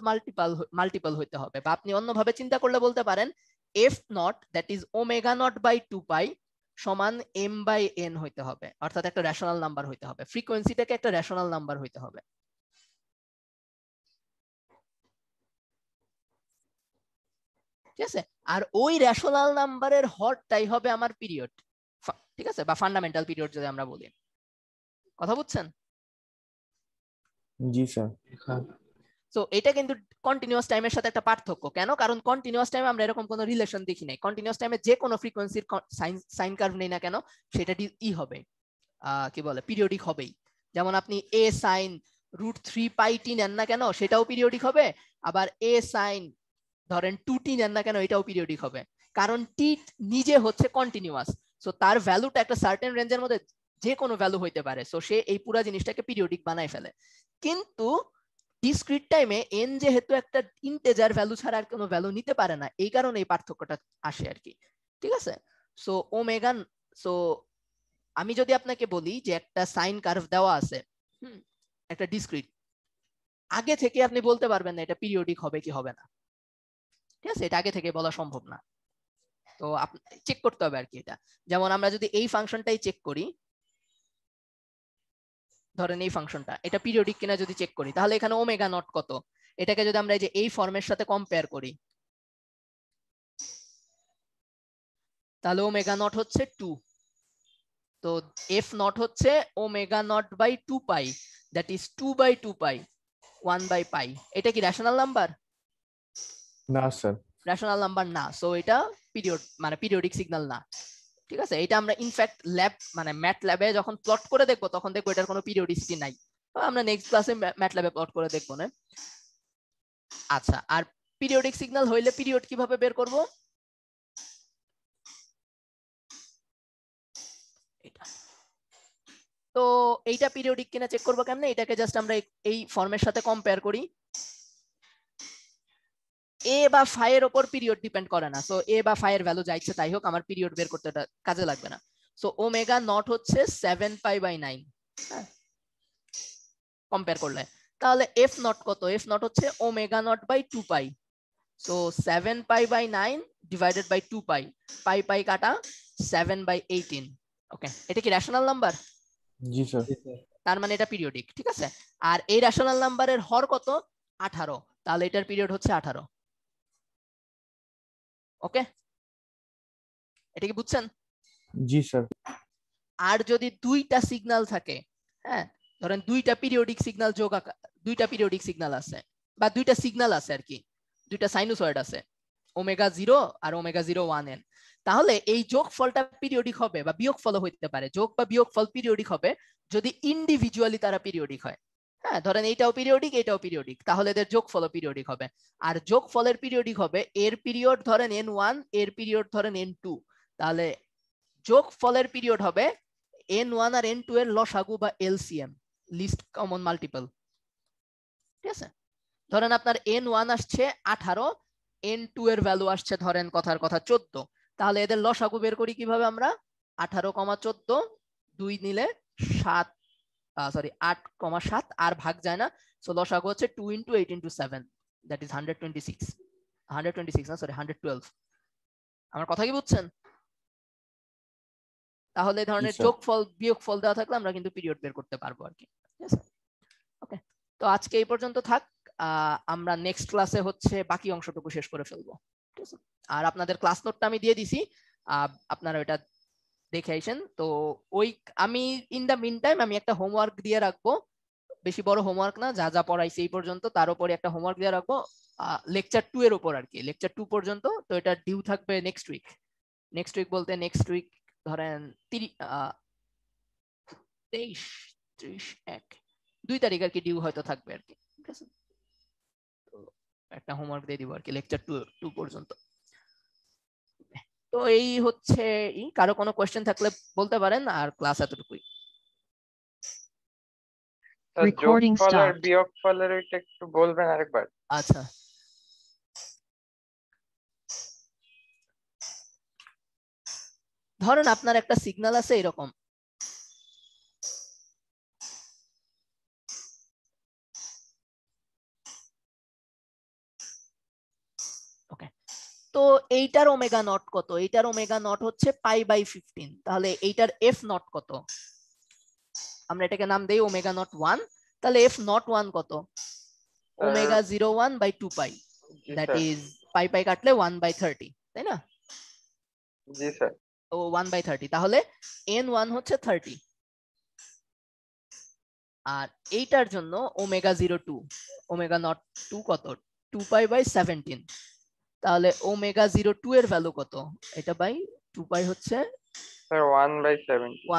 S1: মাল্টিপল হইতে হবে, বা আপনি অন্যভাবে চিন্তা করলে বলতে পারেন f not that is omega not by 2 pi সমান m/n হইতে হবে, অর্থাৎ একটা রেশনাল নাম্বার হইতে হবে, ফ্রিকোয়েন্সিটাকে একটা রেশনাল নাম্বার হইতে হবে, ঠিক আছে? আর ওই রেশনাল নাম্বারের হরটাই হবে আমার পিরিয়ড, ঠিক আছে, বা ফান্ডামেন্টাল পিরিয়ড যদি আমরা বলি। কথা বুঝছেন?
S2: জি স্যার।
S1: সো এটা কিন্তু কন্টিনিউয়াস টাইমের সাথে একটা পার্থক্য। কেন? কারণ কন্টিনিউয়াস টাইমে আমরা এরকম কোনো রিলেশন দেখি নাই। কন্টিনিউয়াস টাইমে যে কোনো ফ্রিকোয়েন্সির সাইন কার্ভ নেই না কেন, সেটা হবে কি বলে পিরিয়ডিক হবেই। যেমন আপনি a sin √3πt নেন না কেন, সেটাও পিরিয়ডিক হবে। আবার a sin ধরেন 2t নেন না কেন, এটাও পিরিয়ডিক হবে, কারণ t নিজে হচ্ছে কন্টিনিউয়াস। সো তার ভ্যালুটা একটা সার্টেন রেঞ্জের মধ্যে যে কোনো ভ্যালু হইতে পারে, সো সে এই পুরো জিনিসটাকে পিরিয়ডিক বানায় ফেলে। কিন্তু ডিসক্রিট টাইমে n যেহেতু একটা ইন্টিজার ভ্যালু ছাড়া আর কোনো ভ্যালু নিতে পারে না, এই কারণে এই পার্থক্যটা আসে আর কি, ঠিক আছে? সো ওমেগা, সো আমি যদি আপনাকে বলি যে একটা সাইন কার্ভ দেওয়া আছে, একটা ডিসক্রিট, আগে থেকে আপনি বলতে পারবেন না এটা পিরিয়ডিক হবে কি হবে না, ঠিক আছে? এটা আগে থেকে বলা সম্ভব না, তো আপনি চেক করতে হবে আর কি এটা। যেমন আমরা যদি এই ফাংশনটাই চেক করি, ধরেন এই ফাংশনটা, এটা পিরিয়ডিক কিনা যদি চেক করি, তাহলে এখানে ওমেগা নট কত, এটাকে যদি আমরা এই ফর্মের সাথে কম্পেয়ার করি, তাহলে ওমেগা নট হচ্ছে 2, তো এফ নট হচ্ছে omega not by 2 pi, that is 2/2 pi 1/পাই। এটা কি রেশনাল নাম্বার?
S2: না স্যার।
S1: রেশনাল নাম্বার না, সো এটা পিরিয়ডিক সিগন্যাল না। ঠিক আছে, এটা আমরা ইনফ্যাক্ট ল্যাব মানে ম্যাট ল্যাবে যখন প্লট করে দেখবো তখন দেখবো এটার কোনো পিরিয়ডিসিটি নাই। আমরা নেক্সট ক্লাসে ম্যাট ল্যাবে প্লট করে দেখবো না। আচ্ছা, আর পিরিয়ডিক সিগন্যাল হইলে পিরিয়ড কিভাবে বের করব? এটা তো এইটা পিরিয়ডিক কিনা চেক করবো কেমনে? এটাকে জাস্ট আমরা এই ফর্মের সাথে কম্পেয়ার করি। এ বা ফাই এর উপর পিরিয়ড ডিপেন্ড করে না, সো এ বা ফাই এর ভ্যালু যা ইচ্ছে তাই হোক, আমার পিরিয়ড বের করতে এটা কাজে লাগবে না। সো ওমেগা নট হচ্ছে 7π/9 কম্পেয়ার করলে, তাহলে এফ নট কত? এফ নট হচ্ছে omega not by 2π। So 7π/9 divided by 2π, pi pi কাটা 7/18। ওকে, এটা কি রেশনাল নাম্বার?
S2: জি স্যার।
S1: তার মানে এটা পিরিয়ডিক, ঠিক আছে। আর এই রেশনাল নাম্বারের হর কত? 18, তাহলে এটার পিরিয়ড হচ্ছে 18। ওকে, এটা কি বুঝছেন?
S2: জি স্যার।
S1: আর যদি দুইটা সিগন্যাল থাকে, হ্যাঁ ধরেন দুইটা পিরিয়ডিক সিগন্যাল দুইটা পিরিয়ডিক সিগন্যাল আছে, বা দুইটা সিগন্যাল আছে আর কি, দুইটা সাইনুসয়েড আছে, ওমেগা 0 আর ওমেগা 0 1n, তাহলে এই যোগফলটা পিরিয়ডিক হবে বা বিয়োগফল হইতে পারে। যোগ বা বিয়োগফল পিরিয়ডিক হবে যদি ইন্ডিভিজুয়ালি তারা পিরিয়ডিক হয়। হ্যাঁ ধরেন এইটাও পিরিয়ডিক এটাও পিরিয়ডিক, তাহলে এদের যোগফল পিরিয়ডিক হবে। আর যোগফলের পিরিয়ডিক হবে এর পিরিয়ড ধরেন n1, এর পিরিয়ড ধরেন n2, তাহলে যোগফলের পিরিয়ড হবে n1 আর n2 এর লসাগু বা এলসিএম, লিস্ট কমন মাল্টিপল। ঠিক আছে, ধরেন আপনার n1 আসছে 18, n2 এর ভ্যালু আসছে ধরেন কথার কথা 14, তাহলে এদের লসাগু বের করি কিভাবে আমরা? 18,14 2 নিলে 7 8,7 আর ভাগ যায় না, সো লসাগু হচ্ছে 2 × 8 × 7, দ্যাট ইজ 126 না সরি 112। আমার কথা কি বুঝছেন? তাহলে এই ধরনের যোগফল বিয়োগফল দেওয়া থাকলে আমরা কিন্তু পিরিয়ড বের করতে পারবো আর কি। ঠিক আছে, ওকে, তো আজকে এই পর্যন্ত থাক। আমরা নেক্সট ক্লাসে হচ্ছে বাকি অংশটুকু শেষ করে ফেলবো। ঠিক আছে, আর আপনাদের ক্লাস নোটটা আমি দিয়ে দিছি, আপনারা ওটা দেখে আইছেন। তো ওই আমি ইন দা মিন টাইম আমি একটা হোমওয়ার্ক দিয়ে রাখবো, বেশি বড় হোমওয়ার্ক না, যা যা পড়াইছি এই পর্যন্ত তার উপরে একটা হোমওয়ার্ক দিয়ে রাখবো লেকচার 2 এর উপর আর কি, লেকচার 2 পর্যন্ত। তো এটা ডিউ থাকবে নেক্সট উইক। নেক্সট উইক বলতে নেক্সট উইক ধরেন 23-1 2 তারিখ আর কি ডিউ হয়তো থাকবে আর কি। ঠিক আছে, তো একটা হোমওয়ার্ক দিয়ে দিব আর কি লেকচার 2 পর্যন্ত। তো এই হচ্ছে, কারো কোনো কোশ্চেন থাকলে বলতে পারেন, আর ক্লাস এতটুকুই।
S5: যোগফল আর বিয়োগফলের এটা একটু বলবেন আরেকবার?
S1: আচ্ছা, ধরেন আপনার একটা সিগন্যাল আছে এরকম, ওকে, তো এইটার ওমেগা নট কত? এইটার ওমেগা নট হচ্ছে π/15, তাহলে এইটার এফ নট কত? আমরা এটাকে নাম দেই ওমেগা নট 1, তাহলে এফ নট 1 কত? ওমেগা 0/1/2π, দ্যাট ইজ পাই পাই কাটলে 1/30, তাই না?
S5: জি স্যার।
S1: ও 1/30, তাহলে n1 হচ্ছে 30। আর এইটার জন্য ওমেগা 02, ওমেগা নট 2 কত? 2π/17, তাহলে ওমেগা 02 এর ভ্যালু কত? এটা বাই 2π হচ্ছে
S5: স্যার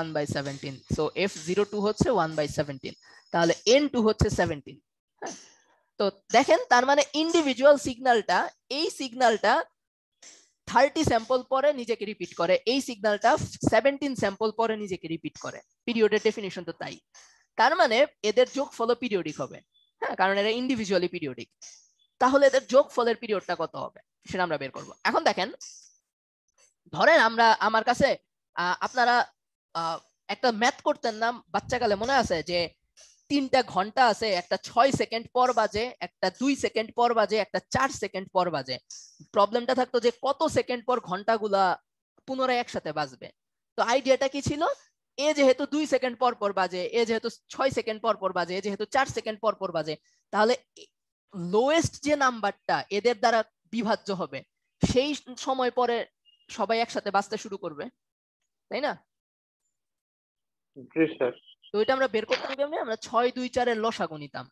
S5: 1/17।
S1: সো f02 হচ্ছে 1/17, তাহলে n2 হচ্ছে 17। হ্যাঁ, তো দেখেন তার মানে ইন্ডিভিজুয়াল সিগন্যালটা, এই সিগন্যালটা 30 স্যাম্পল পরে নিজেকে রিপিট করে, এই সিগন্যালটা 17 স্যাম্পল পরে নিজেকে রিপিট করে। পিরিয়ডের ডেফিনিশন তো তাই, তার মানে এদের যোগফল পিরিয়ডিক হবে। হ্যাঁ, কারণ এরা ইন্ডিভিজুয়ালি পিরিয়ডিক। তাহলে এদের যোগফলের পিরিয়ডটা কত হবে সেটা আমরা বের করব। এখন দেখেন, ধরেন আমার কাছে আপনারা একটা ম্যাথ করতেন না বাচ্চাকালে, মনে আছে যে 3টা ঘন্টা আছে, একটা 6 সেকেন্ড পর বাজে, একটা 2 সেকেন্ড পর বাজে, একটা 4 সেকেন্ড পর বাজে। প্রবলেমটা থাকতো যে কত সেকেন্ড পর ঘন্টাগুলা পুনরায় একসাথে বাজবে। তো আইডিয়াটা কি ছিল? এ যেহেতু 2 সেকেন্ড পর পর বাজে, এ যেহেতু 6 সেকেন্ড পর পর বাজে, এ যেহেতু 4 সেকেন্ড পর পর বাজে, তাহলে লোয়েস্ট যে নাম্বারটা এদের দ্বারা বিভাজ্য হবে সেই সময় পরে সবাই একসাথে বাজতে শুরু করবে, তাই না?
S5: জি স্যার।
S1: তো এটা আমরা বের করতাম কেমনে? আমরা 6, 2, 4 এর লসাগু নিতাম।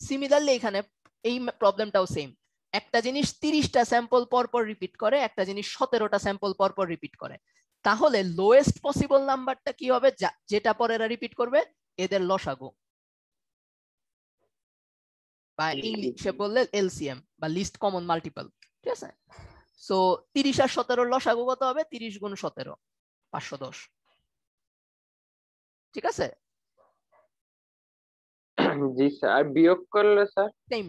S1: সিমিলারলি এখানে এই প্রবলেমটাও সেম। একটা জিনিস 30টা স্যাম্পল পর পর রিপিট করে, একটা জিনিস 17টা স্যাম্পল পর পর রিপিট করে। তাহলে লোয়েস্ট পসিবল নাম্বারটা কি হবে, যেটা পরে এরা রিপিট করবে এদের লসাগু, বা ইংলিশে বললে এলসিএম বা লিস্ট কমন মাল্টিপল। ঠিক আছে, সো 30 আর 17 লসাগু কত হবে? 30 গুণ 17, 510। ঠিক আছে,
S5: জি স্যার। আর বিয়োগ করলে স্যার?
S1: সেম,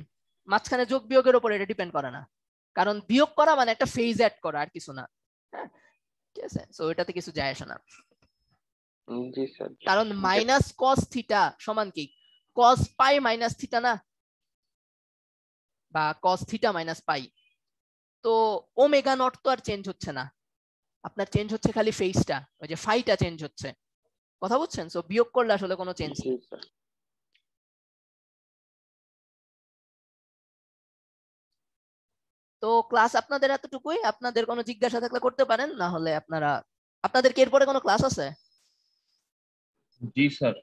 S1: মাঝখানে যোগ বিয়োগের উপর এটা ডিপেন্ড করে না, কারণ বিয়োগ করা মানে একটা ফেজ অ্যাড করা, আর কিছু না। হ্যাঁ, ঠিক আছে, সো এটাতে কিছু যায় আসে না।
S5: জি স্যার।
S1: কারণ মাইনাস কস থিটা সমান কি কস পাই মাইনাস থিটা না, বা কস থিটা মাইনাস পাই। তো ওমেগা নট তো আর চেঞ্জ হচ্ছে না, আপনার চেঞ্জ হচ্ছে খালি ফেজটা, ওই যে ফাইটা চেঞ্জ হচ্ছে। কথা বুঝছেন? সো বিয়োগ করলে আসলে কোনো চেঞ্জ
S5: জি
S1: নেই।
S5: স্যার।
S1: তো ক্লাস আপনাদের এতটুকুই, আপনাদের কোনো জিজ্ঞাসা থাকলে করতে পারেন, না হলে আপনাদের কি এরপরে কোনো ক্লাস আছে?
S4: জি স্যার।